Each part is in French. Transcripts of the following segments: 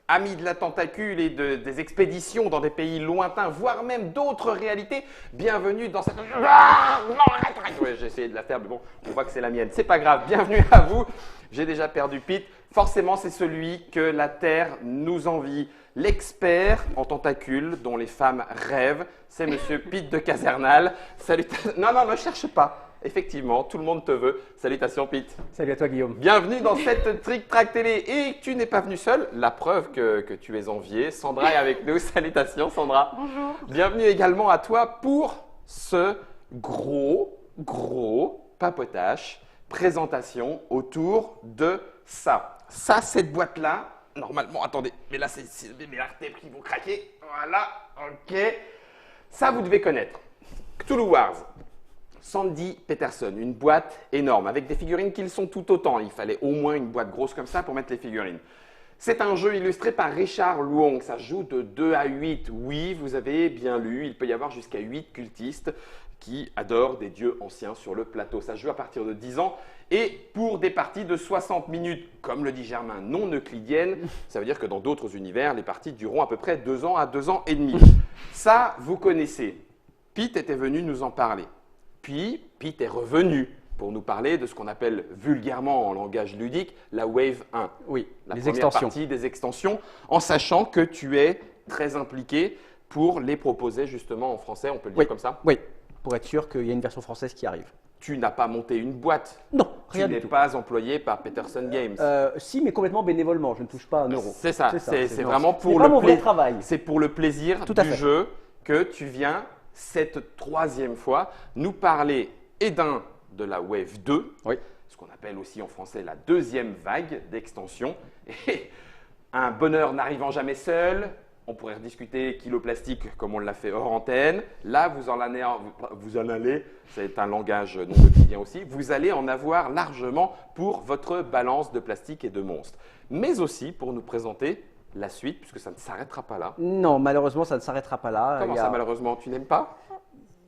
Amis de la tentacule et des expéditions dans des pays lointains, voire même d'autres réalités, bienvenue dans cette… Ouais, j'ai essayé de la faire, mais bon, on voit que c'est la mienne. C'est pas grave, bienvenue à vous. J'ai déjà perdu Pete. Forcément, c'est celui que la Terre nous envie. L'expert en tentacules dont les femmes rêvent, c'est Monsieur Pete de Casernal. Salut. Non, ne cherche pas. Effectivement, tout le monde te veut. Salutations, Pete. Salut à toi, Guillaume. Bienvenue dans cette Trick Track Télé. Et tu n'es pas venu seul, la preuve que tu es envié. Sandra est avec nous. Salutations, Sandra. Bonjour. Bienvenue également à toi pour ce gros papotage, présentation autour de ça. Ça, cette boîte-là, normalement, attendez, mais là, c'est mes artères qui vont craquer. Voilà, ok. Ça, vous devez connaître. Cthulhu Wars. Sandy Peterson, une boîte énorme avec des figurines qui le sont tout autant. Il fallait au moins une boîte grosse comme ça pour mettre les figurines. C'est un jeu illustré par Richard Luong. Ça joue de 2 à 8. Oui, vous avez bien lu, il peut y avoir jusqu'à 8 cultistes qui adorent des dieux anciens sur le plateau. Ça se joue à partir de 10 ans et pour des parties de 60 minutes, comme le dit Germain, non euclidiennes. Ça veut dire que dans d'autres univers, les parties dureront à peu près 2 ans à 2 ans et demi. Ça, vous connaissez. Pete était venu nous en parler. Puis, Pete est revenu pour nous parler de ce qu'on appelle vulgairement en langage ludique la Wave 1. Oui, la les première extensions. partie des extensions, en sachant que tu es très impliqué pour les proposer justement en français, on peut le dire Oui. comme ça. Oui, pour être sûr qu'il y a une version française qui arrive. Tu n'as pas monté une boîte. Non, Tu rien n'es du tout. pas employé par Peterson Games. Si, mais complètement bénévolement. Je ne touche pas un euro. C'est ça, c'est non, vraiment ce pour n'est pas le mon vrai travail. C'est pour le plaisir Tout à du fait. jeu que tu viens cette 3e fois nous parler de la Wave 2, Oui. ce qu'on appelle aussi en français la 2e vague d'extension. Et un bonheur n'arrivant jamais seul, on pourrait rediscuter kiloplastique comme on l'a fait hors antenne. Là, vous en allez, c'est un langage non quotidien aussi, vous allez en avoir largement pour votre balance de plastique et de monstres. Mais aussi pour nous présenter la suite, puisque ça ne s'arrêtera pas là. Non, malheureusement, ça ne s'arrêtera pas là. Comment ça, malheureusement, tu n'aimes pas?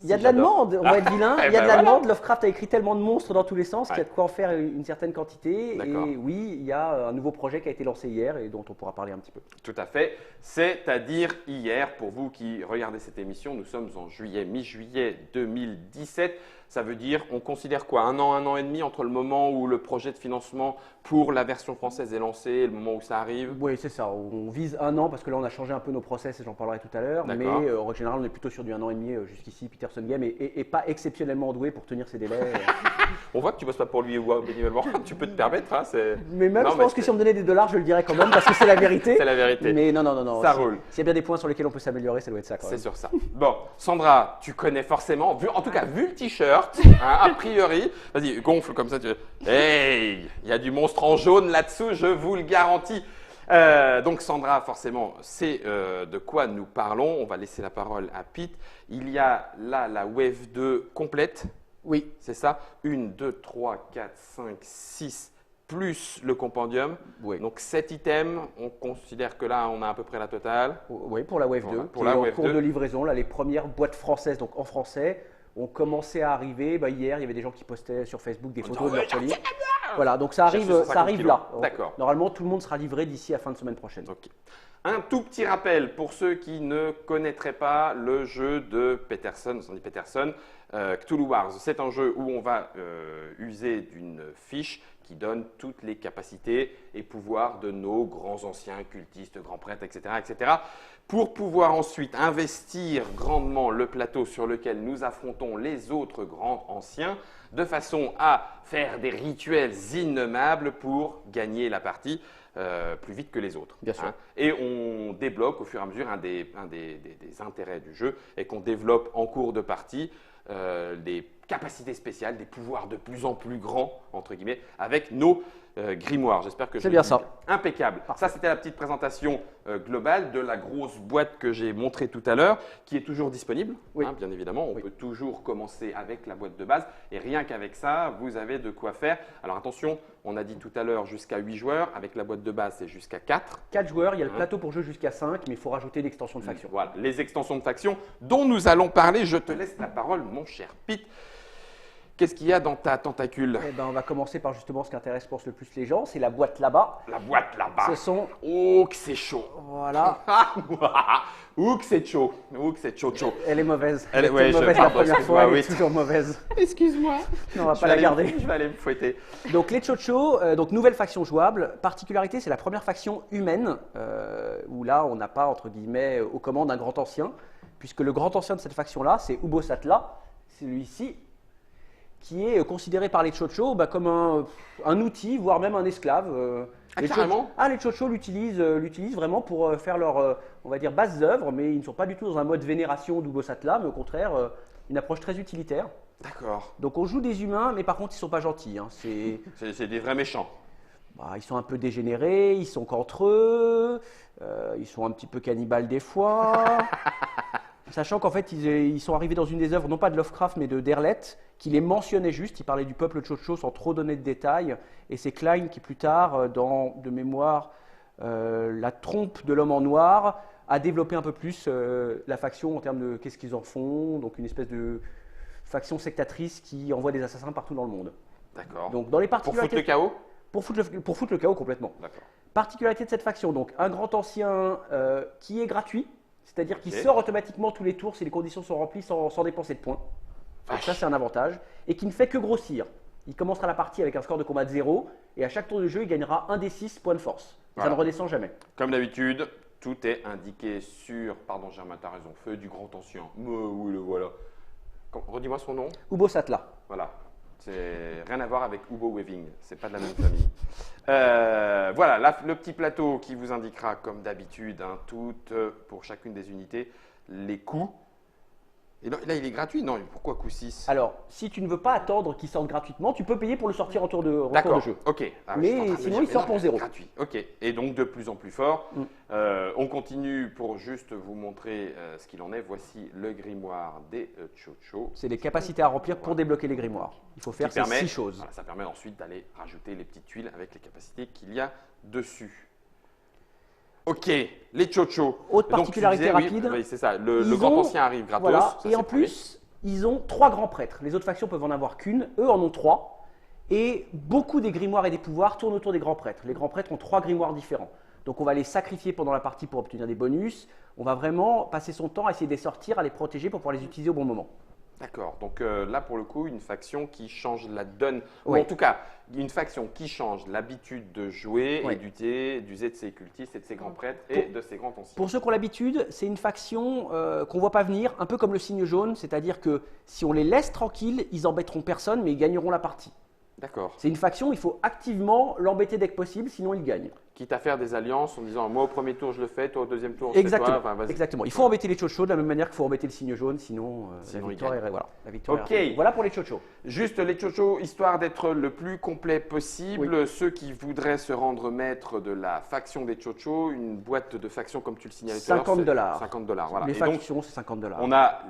Il y a Si, de la j'adore. demande, on va être vilain. Eh Il y a ben de la voilà. demande. Lovecraft a écrit tellement de monstres dans tous les sens qu'il y a Ouais. de quoi en faire une certaine quantité. D'accord. Et oui, il y a un nouveau projet qui a été lancé hier et dont on pourra parler un petit peu. Tout à fait. C'est-à-dire hier, pour vous qui regardez cette émission, nous sommes en juillet, mi-juillet 2017. Ça veut dire, on considère quoi? Un an et demi entre le moment où le projet de financement pour la version française est lancé et le moment où ça arrive? Oui, c'est ça. On vise 1 an parce que là, on a changé un peu nos process et j'en parlerai tout à l'heure. Mais D'accord. en général, on est plutôt sur du 1 an et demi jusqu'ici. Peterson Game est pas exceptionnellement doué pour tenir ses délais. On voit que tu bosses pas pour lui ou bénévolement. Tu peux te permettre. Hein, Mais même, Non, je pense que si on me donnait des dollars, je le dirais quand même parce que c'est la vérité. c'est la vérité. Mais non. Ça Si- roule. S'il y a bien des points sur lesquels on peut s'améliorer, ça doit être ça quand C'est même. sur ça. Bon, Sandra, tu connais forcément, en tout cas, vu le t-shirt, hein, a priori, vas-y, gonfle comme ça. Hey, il y a du monstre en jaune là-dessous, je vous le garantis. Donc Sandra, forcément, c'est de quoi nous parlons. On va laisser la parole à Pete. Il y a là la Wave 2 complète, Oui, c'est ça? 1, 2, 3, 4, 5, 6, plus le compendium. oui. Donc 7 items, on considère que là, on a à peu près la totale. Oui, pour la Wave Voilà, 2, pour qui la est en Wave cours 2. de livraison. Là, les premières boîtes françaises, donc en français, ont commencé à arriver. Hier, il y avait des gens qui postaient sur Facebook des photos de ouais, leurs colis. Voilà, donc ça Cherche arrive, 150 ça arrive kilos. là. D'accord. Normalement, tout le monde sera livré d'ici à fin de semaine prochaine. Ok. Un tout petit rappel pour ceux qui ne connaîtraient pas le jeu de Peterson, Sandy Peterson, Cthulhu Wars. C'est un jeu où on va user d'une fiche qui donne toutes les capacités et pouvoirs de nos grands anciens cultistes, grands prêtres, etc., etc., pour pouvoir ensuite investir grandement le plateau sur lequel nous affrontons les autres grands anciens, de façon à faire des rituels innommables pour gagner la partie plus vite que les autres. Bien sûr. Et on débloque au fur et à mesure un des intérêts du jeu et qu'on développe en cours de partie des capacités spéciales, des pouvoirs de plus en plus grands, entre guillemets, avec nos grimoires. J'espère que C'est je bien le dis ça. impeccable. Ça, c'était la petite présentation globale de la grosse boîte que j'ai montrée tout à l'heure, qui est toujours disponible, Oui. hein, bien évidemment. On Oui. peut toujours commencer avec la boîte de base. Et rien qu'avec ça, vous avez de quoi faire. Alors attention, on a dit tout à l'heure jusqu'à 8 joueurs. Avec la boîte de base, c'est jusqu'à 4. 4 joueurs, il y a le Hein. plateau pour jeu jusqu'à 5, mais il faut rajouter l'extension de faction. Voilà, les extensions de faction dont nous allons parler. Je te laisse la parole, mon cher Pete. Qu'est-ce qu'il y a dans ta tentacule? Eh ben, on va commencer par justement ce qui intéresse, je pense, le plus les gens, c'est la boîte là-bas. La boîte là-bas. Ce sont, Oh, que c'est chaud. voilà, Ouh, que c'est chaud. Ouh, que c'est chaud. elle est mauvaise. Elle est- ouais, était je- mauvaise la pardon, première excuse-moi, fois, elle oui. est toujours mauvaise. Excuse-moi. Non, on va Je pas vais la aller- garder. Je vais aller me fouetter. Donc les Chocho, donc nouvelle faction jouable. Particularité, c'est la première faction humaine, où là, on n'a pas, entre guillemets, aux commandes un grand ancien, puisque le grand ancien de cette faction-là, c'est Ubo Satla, celui-ci, qui est considéré par les Chocho comme un outil, voire même un esclave. Ah, Les carrément? Les Chocho l'utilisent vraiment pour faire leur, on va dire, bases œuvres, mais ils ne sont pas du tout dans un mode vénération d'Ubo Satla, mais au contraire, une approche très utilitaire. D'accord. Donc on joue des humains, mais par contre, ils ne sont pas gentils. Hein. C'est des vrais méchants. Ils sont un peu dégénérés, ils sont qu'entre eux, ils sont un petit peu cannibales des fois. Sachant qu'en fait, ils sont arrivés dans une des œuvres, non pas de Lovecraft, mais de Derleth, qui les mentionnait juste. Il parlait du peuple Chocho sans trop donner de détails. Et c'est Klein qui, plus tard, dans de mémoire La trompe de l'homme en noir, a développé un peu plus la faction en termes de qu'est-ce qu'ils en font. Donc une espèce de faction sectatrice qui envoie des assassins partout dans le monde. D'accord. Donc dans les Pour foutre particularités. le chaos? Pour foutre le chaos complètement. D'accord. Particularité de cette faction, donc un grand ancien qui est gratuit, c'est-à-dire qu'il Ok. sort automatiquement tous les tours si les conditions sont remplies sans dépenser de points. Donc Vache. ça c'est un avantage. Et qui ne fait que grossir. Il commencera la partie avec un score de combat de 0 et à chaque tour de jeu il gagnera un des 6 points de force. Voilà. Ça ne redescend jamais. Comme d'habitude, tout est indiqué sur. Pardon, Germain, t'as raison. Feu du grand ancien. Oui, le voilà. Redis-moi son nom. Ubo Satla. Voilà. C'est rien à voir avec Ubo Weaving. C'est pas de la même famille. Voilà, le petit plateau qui vous indiquera, comme d'habitude, pour chacune des unités, les coûts. Et là, il est gratuit? Non, pourquoi coût 6? Alors, si tu ne veux pas attendre qu'il sorte gratuitement, tu peux payer pour le sortir en tour de D'accord, jeu. ok. Ah, Mais j'étais en train de me sinon, dire, il sort mais pour non, 0. Gratuit, ok. Et donc de plus en plus fort. Mm. On continue pour juste vous montrer ce qu'il en est. Voici le grimoire des Chocho. C'est les capacités à remplir pour débloquer les grimoires. Il faut faire Qui ces permet- 6 choses. Voilà, ça permet ensuite d'aller rajouter les petites tuiles avec les capacités qu'il y a dessus. Ok, les Chocho. Autre Donc, tu particularité disais, rapide. Oui, c'est ça. Le Ils grand ont- ancien arrive gratos. Voilà. ça, Et c'est en le premier. plus, ils ont 3 grands prêtres. Les autres factions peuvent en avoir qu'une. Eux en ont 3. Et beaucoup des grimoires et des pouvoirs tournent autour des grands prêtres. Les grands prêtres ont 3 grimoires différents. Donc on va les sacrifier pendant la partie pour obtenir des bonus. On va vraiment passer son temps à essayer de les sortir, à les protéger pour pouvoir les utiliser au bon moment. D'accord, donc là pour le coup, une faction qui change la donne, ou Oui. en tout cas, une faction qui change l'habitude de jouer Oui. et d'user de ses cultistes et de ses grands prêtres et de ses grands anciens. Pour ceux qui ont l'habitude, c'est une faction qu'on ne voit pas venir, un peu comme le signe jaune, c'est-à-dire que si on les laisse tranquilles, ils embêteront personne, mais ils gagneront la partie. D'accord. C'est une faction, il faut activement l'embêter dès que possible, sinon ils gagnent. Quitte à faire des alliances en disant moi au premier tour je le fais, toi au deuxième tour je fais toi. Exactement. Enfin, vas-y. Exactement. Il faut embêter les chochos de la même manière qu'il faut embêter le signe jaune, sinon, Sinon, la ils victoire gagnent. est voilà. La victoire Ok. est rapide. Voilà pour les chochos. Juste les Chocho, histoire d'être le plus complet possible, ceux qui voudraient se rendre maître de la faction des Chocho, une boîte de faction comme tu le signalais tout à l'heure, c'est $50. 50 $, voilà. Les Et donc, factions, c'est $50. on a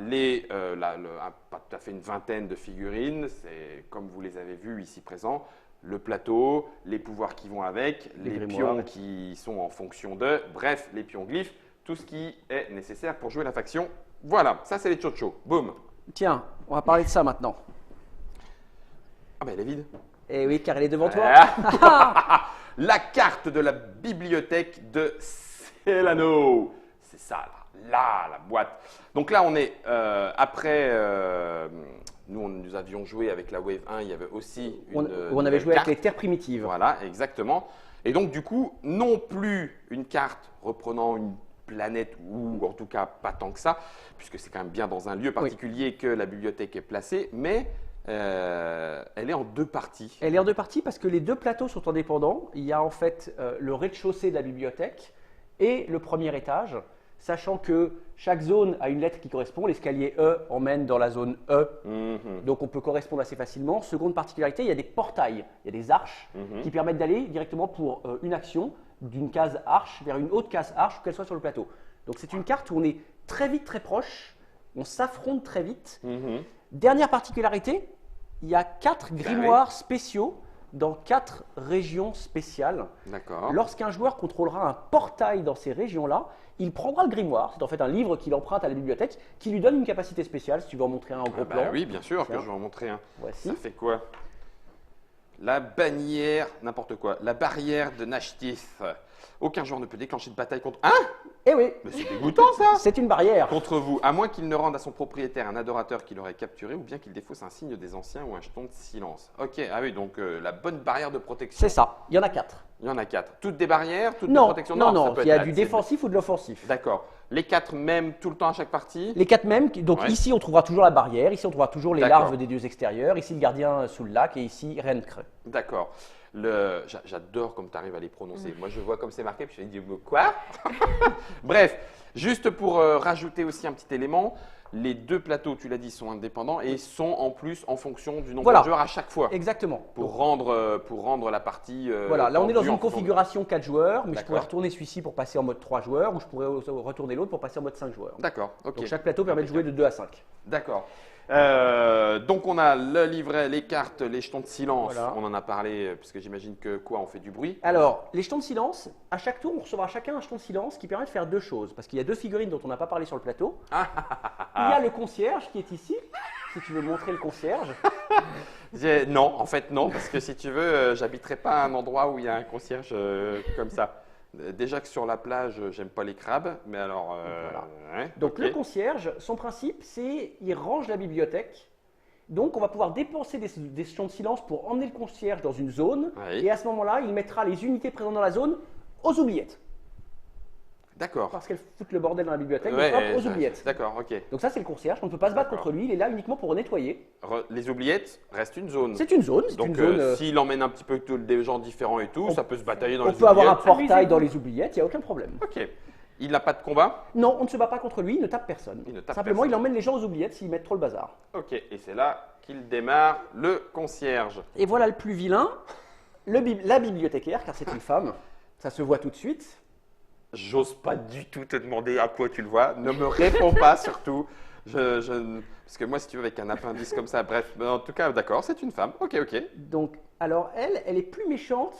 pas tout à fait une vingtaine de figurines, c'est comme vous les avez vues ici présents, le plateau, les pouvoirs qui vont avec, Les les grimoires. pions qui sont en fonction de, bref, les pions glyphes, tout ce qui est nécessaire pour jouer la faction. Voilà, ça c'est les Chocho. Boum. Tiens, on va parler de ça maintenant. Ah ben elle est vide. Eh oui, car elle est devant toi. Ah. La carte de la bibliothèque de Célano. C'est ça, là, la boîte. Donc là, on est après. Nous avions joué avec la Wave 1, il y avait aussi une. On avait joué carte. avec les terres primitives. Voilà, exactement. Et donc, du coup, non plus une carte reprenant une planète, ou en tout cas pas tant que ça, puisque c'est quand même bien dans un lieu particulier que la bibliothèque est placée, mais elle est en 2 parties. Elle est en 2 parties parce que les 2 plateaux sont indépendants. Il y a en fait le rez-de-chaussée de la bibliothèque et le premier étage, sachant que chaque zone a une lettre qui correspond. L'escalier E emmène dans la zone E, Mhm. donc on peut correspondre assez facilement. Seconde particularité, il y a des portails, il y a des arches qui permettent d'aller directement pour une action d'une case arche vers une autre case arche, qu'elle soit sur le plateau. Donc c'est une carte où on est très vite très proche, on s'affronte très vite. Mhm. Dernière particularité, il y a 4 grimoires spéciaux dans 4 régions spéciales. D'accord. Lorsqu'un joueur contrôlera un portail dans ces régions-là, il prendra le grimoire, c'est en fait un livre qu'il emprunte à la bibliothèque, qui lui donne une capacité spéciale, si tu veux en montrer un en gros Bah plan. oui, bien sûr Tiens. que je vais en montrer un. Voici. Ça fait quoi? La bannière, n'importe quoi. La barrière de Nashtith. Aucun joueur ne peut déclencher de bataille contre... Hein? Eh oui, Mais c'est dégoûtant ça! c'est une barrière. Contre vous, à moins qu'il ne rende à son propriétaire un adorateur qu'il aurait capturé ou bien qu'il défausse un signe des anciens ou un jeton de silence. Ok, ah oui, donc la bonne barrière de protection. C'est ça, il y en a 4. Il y en a 4. Toutes des barrières, toutes des Non, protections? non, ça non, peut il y a être du là, défensif ou de l'offensif. D'accord. Les 4 mêmes tout le temps à chaque partie? Les 4 mêmes, donc Ouais. ici on trouvera toujours la barrière, ici on trouvera toujours les D'accord. larves des dieux extérieurs, ici le gardien sous le lac et ici Rencre. D'accord. J'adore comme tu arrives à les prononcer. Moi, je vois comme c'est marqué, puis je me dis quoi? Bref, juste pour rajouter aussi un petit élément, les 2 plateaux, tu l'as dit, sont indépendants et sont en plus en fonction du nombre Voilà. de joueurs à chaque fois. Exactement. Pour rendre la partie. Voilà, là on est dans tendue une en fonction de- configuration 4 joueurs, mais je pourrais D'accord. retourner celui-ci pour passer en mode 3 joueurs ou je pourrais retourner l'autre pour passer en mode 5 joueurs. D'accord, ok. Donc chaque plateau permet de jouer de 2 à 5. D'accord. Donc on a le livret, les cartes, les jetons de silence. Voilà. On en a parlé, puisque j'imagine que quoi, on fait du bruit. Alors, les jetons de silence, à chaque tour, on recevra chacun un jeton de silence qui permet de faire 2 choses. Parce qu'il y a 2 figurines dont on n'a pas parlé sur le plateau. Il y a le concierge qui est ici, si tu veux montrer le concierge. Non, en fait non, parce que si tu veux, j'habiterai pas à un endroit où il y a un concierge comme ça. Déjà que sur la plage, j'aime pas les crabes, mais alors. Ouais, Donc ok. le concierge, son principe, c'est il range la bibliothèque. Donc on va pouvoir dépenser des jetons de silence pour emmener le concierge dans une zone. Oui. Et à ce moment-là, il mettra les unités présentes dans la zone aux oubliettes. D'accord. Parce qu'elles foutent le bordel dans la bibliothèque, Ouais, donc hop, aux ça- oubliettes. D'accord, ok. Donc ça, c'est le concierge. On ne peut pas se battre D'accord. contre lui. Il est là uniquement pour nettoyer. Les oubliettes restent une zone. C'est une zone. C'est Donc une zone. s'il emmène un petit peu des gens différents et tout, ça peut se batailler dans On les peut avoir un oubliettes. portail dans les oubliettes. Il n'y a aucun problème. Ok. Il n'a pas de combat? Non, on ne se bat pas contre lui. Il ne tape personne. Il ne tape Simplement, personne. il emmène les gens aux oubliettes s'ils mettent trop le bazar. Ok. Et c'est là qu'il démarre le concierge. Et voilà le plus vilain, la bibliothécaire, car c'est une femme. Ça se voit tout de suite. J'ose pas du tout te demander à quoi tu le vois. Ne me réponds pas surtout. Parce que moi, si tu veux, avec un appendice comme ça, bref. Mais en tout cas, d'accord, c'est une femme. Ok, ok. Donc, alors elle est plus méchante.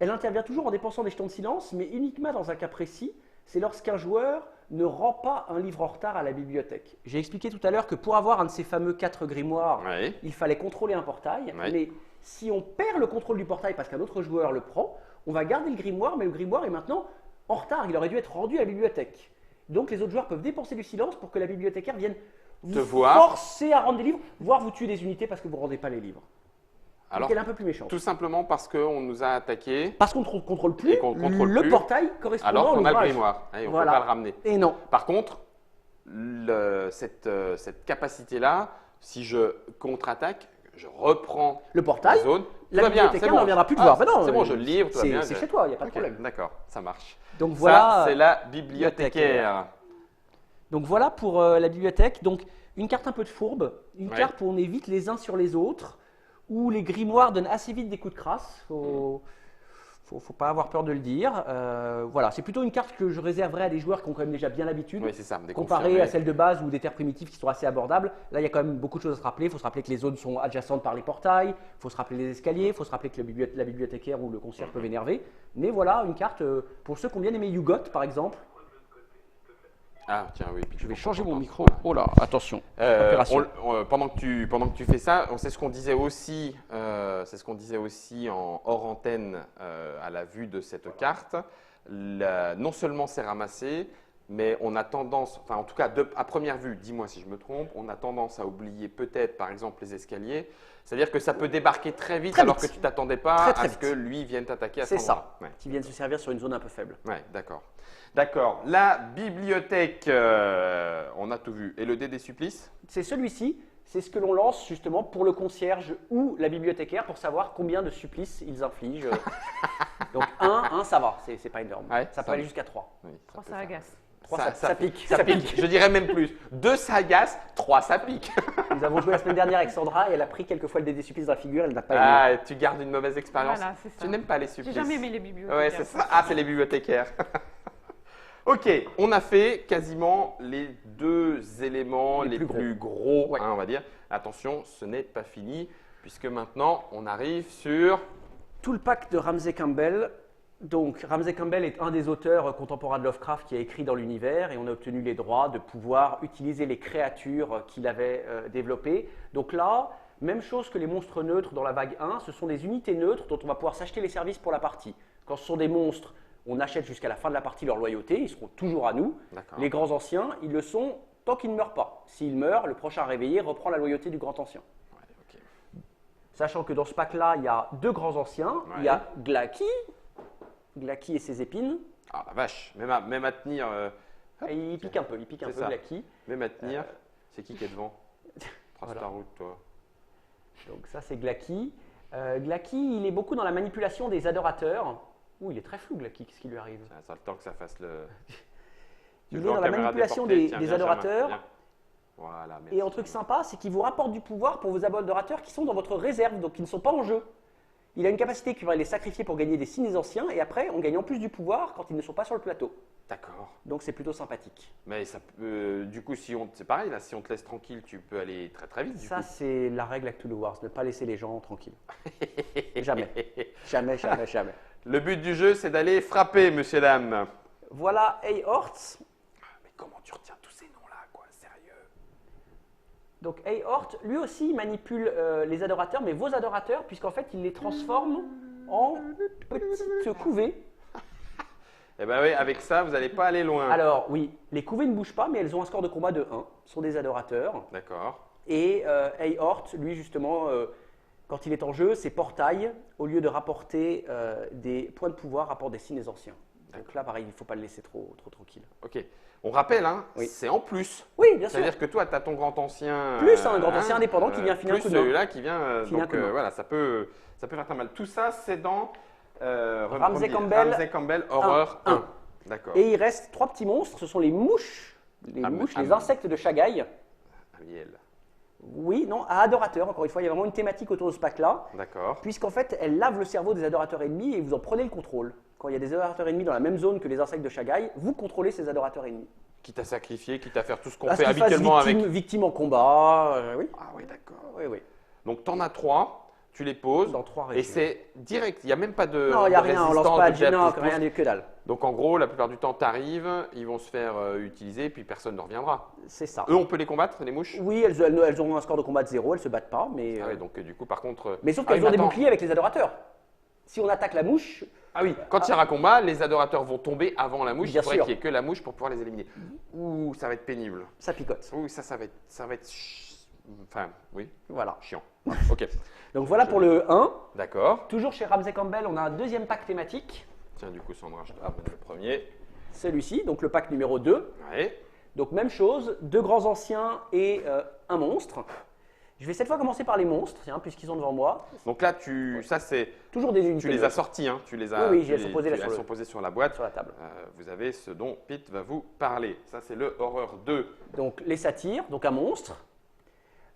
Elle intervient toujours en dépensant des jetons de silence, mais uniquement dans un cas précis. C'est lorsqu'un joueur ne rend pas un livre en retard à la bibliothèque. J'ai expliqué tout à l'heure que pour avoir un de ces fameux 4 grimoires, Oui. il fallait contrôler un portail. Oui. Mais si on perd le contrôle du portail parce qu'un autre joueur le prend, on va garder le grimoire, mais le grimoire est maintenant en retard. Il aurait dû être rendu à la bibliothèque. Donc les autres joueurs peuvent dépenser du silence pour que la bibliothécaire vienne vous voir. forcer à rendre des livres, voire vous tuer des unités parce que vous ne rendez pas les livres. Alors, Donc elle est un peu plus méchante. tout simplement parce qu'on nous a attaqués Parce qu'on ne contrôle plus Et qu'on contrôle le plus, portail correspondant alors à qu'on a le l'ouvrage. grimoire. Et on Voilà. peut pas le ramener. Et non. Par contre, cette capacité-là, si je contre-attaque, je reprends Le portail, la zone. la Tout va bien, bibliothécaire c'est bon. ne reviendra plus te Ah, voir. Ben non, c'est bon, je le livre, tout va bien. C'est chez toi, il n'y a pas de Ok, problème. d'accord, ça marche. Donc Ça, voilà, c'est la bibliothécaire. donc voilà pour la bibliothèque. Donc une carte un peu de fourbe, une Ouais. carte où on évite les uns sur les autres, où les grimoires donnent assez vite des coups de crasse. Faut pas avoir peur de le dire. Voilà, c'est plutôt une carte que je réserverais à des joueurs qui ont quand même déjà bien l'habitude. Oui, c'est ça. des Comparé confirmés. à celles de base ou des terres primitives qui sont assez abordables, là il y a quand même beaucoup de choses à se rappeler. Il faut se rappeler que les zones sont adjacentes par les portails, il faut se rappeler les escaliers, il faut se rappeler que la bibliothécaire ou le concierge peuvent énerver. Mais voilà, une carte pour ceux qui ont bien aimé Yugot par exemple. Ah, tiens, oui. puis Je vais faut changer qu'on mon entende. micro. Voilà. Oh là, attention. Euh, Opération. pendant que tu fais ça, on sait ce qu'on disait aussi, en hors antenne à la vue de cette carte. Non seulement c'est ramassé, mais on a tendance, enfin en tout cas à première vue, dis-moi si je me trompe, on a tendance à oublier peut-être par exemple les escaliers. C'est-à-dire que ça peut débarquer très vite Très alors vite. que tu t'attendais pas Très, très à ce vite. que lui vienne t'attaquer à ce C'est ça, moment-là. Ouais. qui viennent se servir sur une zone un peu faible. Ouais, d'accord. D'accord. La bibliothèque, on a tout vu. Et le dé des supplices? C'est celui-ci, c'est ce que l'on lance justement pour le concierge ou la bibliothécaire pour savoir combien de supplices ils infligent. Donc 1, ça va, c'est pas énorme. Ouais, ça peut ça aller va. jusqu'à 3. Oui, 3, peut ça faire. agace. 3, ça pique. Ça pique. Je dirais même plus. 2, ça agace. 3, ça pique. Nous avons joué la semaine dernière avec Sandra et elle a pris quelques fois le dé des supplices dans la figure, elle n'a pas aimé. Ah, tu gardes une mauvaise expérience. Voilà, c'est ça. Tu n'aimes pas les J'ai supplices. jamais aimé les bibliothèques. Ouais, c'est ça. Ah, c'est les bibliothécaires. Ok, on a fait quasiment les 2 éléments les plus gros, Ouais. hein, on va dire. Attention, ce n'est pas fini, puisque maintenant, on arrive sur tout le pack de Ramsey Campbell. Donc, Ramsey Campbell est un des auteurs contemporains de Lovecraft qui a écrit dans l'univers et on a obtenu les droits de pouvoir utiliser les créatures qu'il avait développées. Donc là, même chose que les monstres neutres dans la vague 1, ce sont des unités neutres dont on va pouvoir s'acheter les services pour la partie. Quand ce sont des monstres, on achète jusqu'à la fin de la partie leur loyauté, ils seront toujours à nous. Les grands anciens, ils le sont tant qu'ils ne meurent pas. S'ils meurent, le prochain réveillé reprend la loyauté du grand ancien. Ouais, ok. Sachant que dans ce pack-là, il y a 2 grands anciens. Ouais. Il y a Glaaki et ses épines. Ah la vache, même à tenir, Et il pique un peu, ça. Glaaki. même à tenir, c'est qui est devant? Trace Voilà. ta route, toi. Donc ça, c'est Glaaki. Glaaki, il est beaucoup dans la manipulation des adorateurs. Ouh, il est très flou, Glaaki, qu'est-ce qui lui arrive? Ça a le temps que ça fasse le. Il est devant dans la caméra manipulation déportée. des Tiens, viens, adorateurs. Germain, viens. Voilà, merci. Et un truc sympa, c'est qu'il vous rapporte du pouvoir pour vos adorateurs qui sont dans votre réserve, donc qui ne sont pas en jeu. Il a une capacité qui va les sacrifier pour gagner des signes anciens, et après, on gagne en plus du pouvoir quand ils ne sont pas sur le plateau. D'accord. Donc c'est plutôt sympathique. Mais ça, du coup, c'est pareil, là, si on te laisse tranquille, tu peux aller très très vite. Du Ça, coup. c'est la règle à Cthulhu Wars, ne pas laisser les gens tranquilles. Jamais. Jamais, jamais, jamais. Le but du jeu, c'est d'aller frapper, monsieur, dame. Voilà Eihort. Mais comment tu retiens tous ces noms-là, quoi? Sérieux? Donc Eihort, lui aussi, il manipule les adorateurs, mais vos adorateurs, puisqu'en fait, il les transforme en petites couvées. Eh ben oui, avec ça, vous n'allez pas aller loin. Alors, oui, les couvées ne bougent pas, mais elles ont un score de combat de 1. Ce sont des adorateurs. D'accord. Et Eihort, lui, justement, quand il est en jeu, c'est portail. Au lieu de rapporter des points de pouvoir, rapporte des signes anciens. Donc là, pareil, il ne faut pas le laisser trop tranquille. Ok. On rappelle, hein, Oui. c'est en plus. Oui, bien sûr. C'est-à-dire que toi, tu as ton grand ancien. Plus un grand ancien indépendant qui vient finir un plus coup de main. celui-là qui vient. Finir un Donc coup de main. voilà, ça peut faire très mal. Tout ça, c'est dans Ramsey Campbell, Ramsey Campbell Horror 1. 1. D'accord. Et il reste 3 petits monstres. Ce sont les mouches. Les insectes de Shagaï. Miel. Oui, non, à adorateurs. Encore une fois, il y a vraiment une thématique autour de ce pack-là. D'accord. Puisqu'en fait, elle lave le cerveau des adorateurs ennemis et vous en prenez le contrôle. Quand il y a des adorateurs ennemis dans la même zone que les insectes de Shagaï, vous contrôlez ces adorateurs ennemis. Quitte à sacrifier, quitte à faire tout ce qu'on À ce fait qu'ils fassent habituellement avec. victime en combat, oui. Ah oui, d'accord. Oui, oui. Donc tu en as 3, tu les poses. Dans 3 Et régions. c'est direct, il n'y a même pas de. Non, il n'y a de rien, on lance résistance, pas de de jet, non, pouce, rien pouce. de que dalle. Donc en gros, la plupart du temps, tu arrives, ils vont se faire utiliser, puis personne ne reviendra. C'est ça. Eux, on peut les combattre, les mouches? Oui, elles ont un score de combat de 0, elles se battent pas, mais. Ah oui, donc du coup, par contre. Mais sauf ah oui, qu'elles ont des attends. boucliers avec les adorateurs. Si on attaque la mouche, Ah oui, quand il y aura combat, les adorateurs vont tomber avant la mouche. Bien Il faudrait sûr. qu'il n'y ait que la mouche pour pouvoir les éliminer. Ouh, ça va être pénible. ça picote. Ouh, ça va être. Enfin, oui, Voilà. chiant. Ok, Donc voilà pour le 1. d'accord. Toujours chez Ramsey Campbell, on a un deuxième pack thématique. Tiens, du coup, Sandra, je te ramène le premier. Celui-ci, donc le pack numéro 2. Ouais. Donc même chose, 2 grands anciens et un monstre. Je vais cette fois commencer par les monstres, tiens, puisqu'ils sont devant moi. Donc là, ça c'est. Toujours des unités Tu les as neutres sortis, hein. Tu les as. Oui, oui, tu elles les- sont posées là tu- sur elles le- sont posées sur la boîte. sur la table. Vous avez ce dont Pete va vous parler. Ça, c'est le Horreur 2. Donc les satyres, donc un monstre.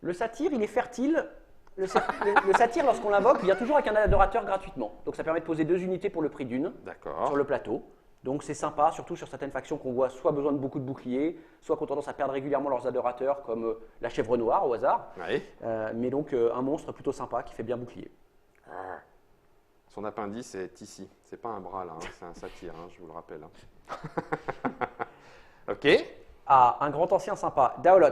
Le satyre, il est fertile. Le satyre, lorsqu'on l'invoque, vient toujours avec un adorateur gratuitement. Donc ça permet de poser 2 unités pour le prix d'une D'accord. sur le plateau. Donc c'est sympa, surtout sur certaines factions qu'on voit soit besoin de beaucoup de boucliers, soit qui ont tendance à perdre régulièrement leurs adorateurs, comme la chèvre noire au hasard. Ouais. Mais donc un monstre plutôt sympa qui fait bien bouclier. Son appendice est ici. C'est pas un bras là, hein. C'est un satyre, hein, je vous le rappelle. hein. Ok. Ah, un grand ancien sympa, Daolot.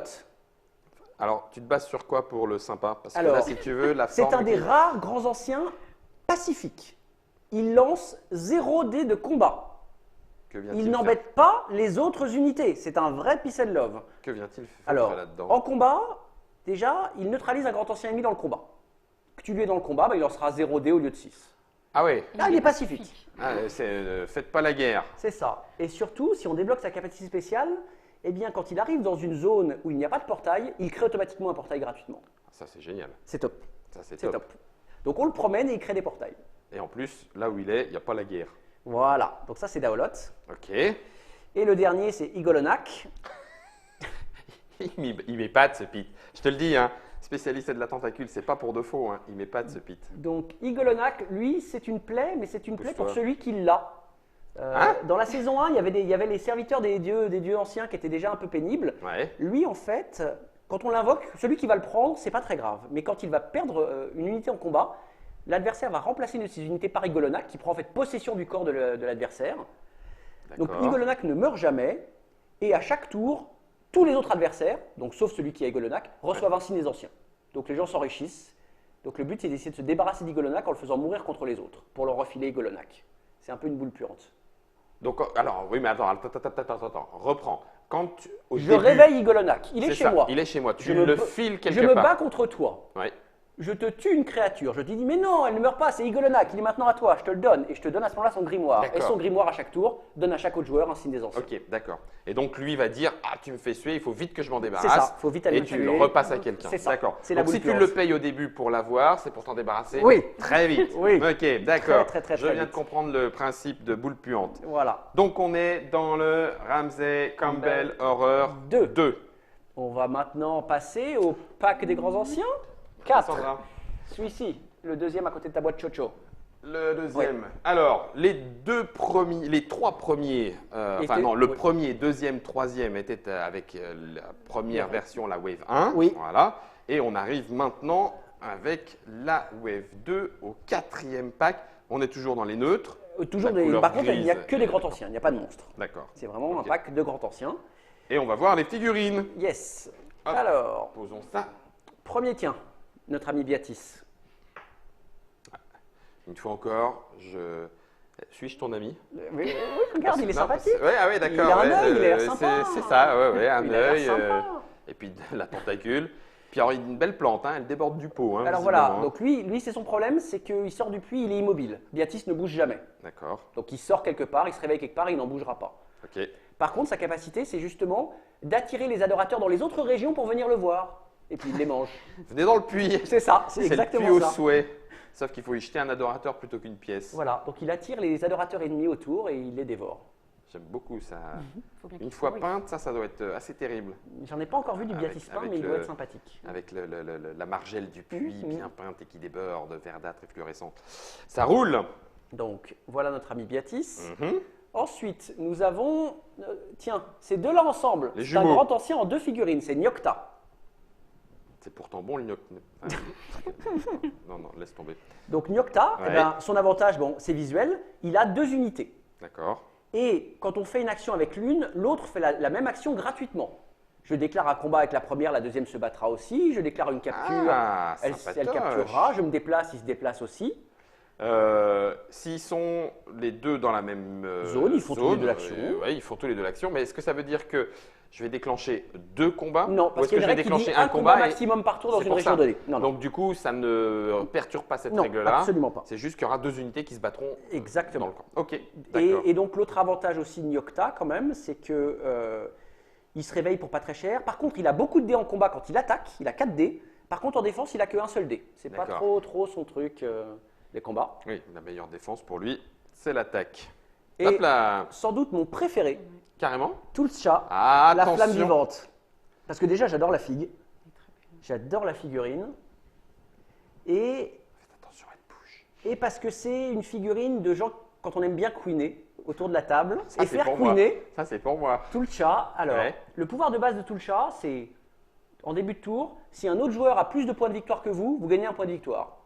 Alors, tu te bases sur quoi pour le sympa? Parce que Alors, là, si tu veux, la C'est forme un des qui- rares grands anciens pacifiques. Il lance 0 dés de combat. Que vient-il Il faire n'embête pas les autres unités. C'est un vrai peace and love. Que vient-il faire Alors, là-dedans? en combat, déjà, il neutralise un grand ancien ennemi dans le combat. Que tu lui es dans le combat, il lancera 0 dés au lieu de 6. Ah ouais. Là, il est pacifique. Ah, faites pas la guerre. C'est ça. Et surtout, si on débloque sa capacité spéciale, eh bien, quand il arrive dans une zone où il n'y a pas de portail, il crée automatiquement un portail gratuitement. Ça, c'est génial. C'est top. Ça, c'est C'est top. top. Donc, on le promène et il crée des portails. Et en plus, là où il est, il n'y a pas la guerre. Voilà. Donc, ça, c'est Daolot. Ok. Et le dernier, c'est Igolonak. Il m'épate ce Pete. Je te le dis, hein, spécialiste de la tentacule, c'est pas pour de faux. Hein. Il m'épate ce Pete. Donc, Igolonak, lui, c'est une plaie, mais c'est une plaie pour Pousse-toi. celui qui l'a. Hein Dans la saison 1, il y avait les serviteurs des dieux anciens qui étaient déjà un peu pénibles. Ouais. Lui, en fait, quand on l'invoque, celui qui va le prendre, c'est pas très grave. Mais quand il va perdre une unité en combat, l'adversaire va remplacer une de ses unités par Igolonak qui prend en fait possession du corps de l'adversaire. Donc D'accord. Igolonak ne meurt jamais et à chaque tour, tous les autres adversaires, donc sauf celui qui a Igolonak, reçoivent un signe des anciens. Donc les gens s'enrichissent. Donc le but c'est d'essayer de se débarrasser d'Igolonak en le faisant mourir contre les autres pour leur refiler Igolonak. C'est un peu une boule puante. Donc, alors, oui, mais attends, reprends. Au Je début, réveille Igolonak, il est chez ça, moi. il est chez moi. Tu Je me le ba- files quelque Je me part. bats contre toi. Ouais. Je te tue une créature. Je te dis, mais non, elle ne meurt pas, c'est Igolonak, il est maintenant à toi, je te le donne. Et je te donne à ce moment-là son grimoire. Et D'accord. son grimoire, à chaque tour, donne à chaque autre joueur un signe des anciens. Ok, d'accord. Et donc lui va dire ah tu me fais suer, il faut vite que je m'en C'est débarrasse. ça, faut vite aller et le tu tuer. le repasses à quelqu'un. C'est ça, D'accord. c'est la Donc si boule tu puante. le payes au début pour l'avoir, c'est pour t'en débarrasser. Oui. Très vite. Oui. Ok, d'accord. Très Je viens vite. de comprendre le principe de boule puante. Voilà. Donc on est dans le Ramsey Campbell Horror Deux. 2. On va maintenant passer au pack des grands anciens. 4. Sandra. Celui-ci, le deuxième à côté de ta boîte Chocho. Le deuxième. Alors, les trois premiers, Étaient- le oui. premier, deuxième, troisième étaient avec la première version, la Wave 1. Oui. Voilà. Et on arrive maintenant avec la Wave 2 au quatrième pack. On est toujours dans les neutres. Toujours La couleur par contre, il n'y a grise. que des grands anciens, il n'y a pas de monstres. D'accord. C'est vraiment Ok. un pack de grands anciens. Et on va voir les figurines. Yes. Hop. Alors, Posons ça. premier tien, notre ami Biatis. Une fois encore, suis-je ton ami? Oui, regarde, il est sympathique. Oui, ah ouais, d'accord. Il a un ouais, œil, il a l'air sympa. C'est ça, ouais, un Il a l'air œil. sympa. Et puis la tentacule. Puis alors, il a une belle plante, hein, elle déborde du pot. Hein, Alors visiblement, voilà, hein. donc lui c'est son problème, c'est qu'il sort du puits, il est immobile. Biatis ne bouge jamais. D'accord, Donc il sort quelque part, il se réveille quelque part, il n'en bougera pas. ok. Par contre, sa capacité, c'est justement d'attirer les adorateurs dans les autres régions pour venir le voir. Et puis il les mange. Venez dans le puits. C'est ça, c'est C'est le exactement puits au ça. souhait. Sauf qu'il faut y jeter un adorateur plutôt qu'une pièce. Voilà, donc il attire les adorateurs ennemis autour et il les dévore. J'aime beaucoup ça. Faut bien Une qu'il fois soit- peinte, ça doit être assez terrible. J'en ai pas encore vu du Avec- Biatis peint, avec mais il le- doit être sympathique. Avec la margelle du puits Mhm. bien peinte et qui déborde, verdâtre et fluorescente. Ça roule. Donc voilà notre ami Biatis. Mhm. Ensuite, nous avons, tiens, ces deux-là ensemble. Les C'est un jumeaux. grand ancien en deux figurines, c'est Nyokta. C'est pourtant bon, l'ignoc. Non, non, laisse tomber. Donc Nyokta, Ouais. eh ben, son avantage, bon, c'est visuel, il a deux unités. D'accord. Et quand on fait une action avec l'une, l'autre fait la même action gratuitement. Je déclare un combat avec la première, la deuxième se battra aussi. Je déclare une capture, Ah, elle sympatoche. capturera. Je me déplace, il se déplace aussi. S'ils sont les deux dans la même Zone, ils font tous les deux l'action. ouais, ils font tous les deux l'action. Mais est-ce que ça veut dire que je vais déclencher deux combats Non, Ou parce est-ce que qu'il y je a vais une règle qui dit déclencher un combat et- maximum par tour dans C'est une pour région ça. donnée. Non, non, Donc du coup, ça ne perturbe pas cette non, règle-là. absolument pas. C'est juste qu'il y aura deux unités qui se battront dans Exactement. le camp. Ok, Et, d'accord. et donc l'autre avantage aussi de Nyokta quand même, c'est que il se réveille pour pas très cher. Par contre, il a beaucoup de dés en combat quand il attaque. Il a 4 dés. Par contre, en défense, il a qu'un seul dé. C'est pas D'accord. trop son truc, les combats. Oui, la meilleure défense pour lui, c'est l'attaque. Et Hop là, sans doute mon préféré, carrément. Tulsa, Ah, la attention. flamme vivante. Parce que déjà, j'adore la figue. J'adore la figurine. Et, Faites attention, elle bouge. et parce que c'est une figurine de gens, quand on aime bien queener autour de la table, Ça, et c'est faire pour moi. queener Ça, c'est pour moi. Tulsa. Alors, Ouais. le pouvoir de base de Tulsa, c'est en début de tour, si un autre joueur a plus de points de victoire que vous, vous gagnez un point de victoire.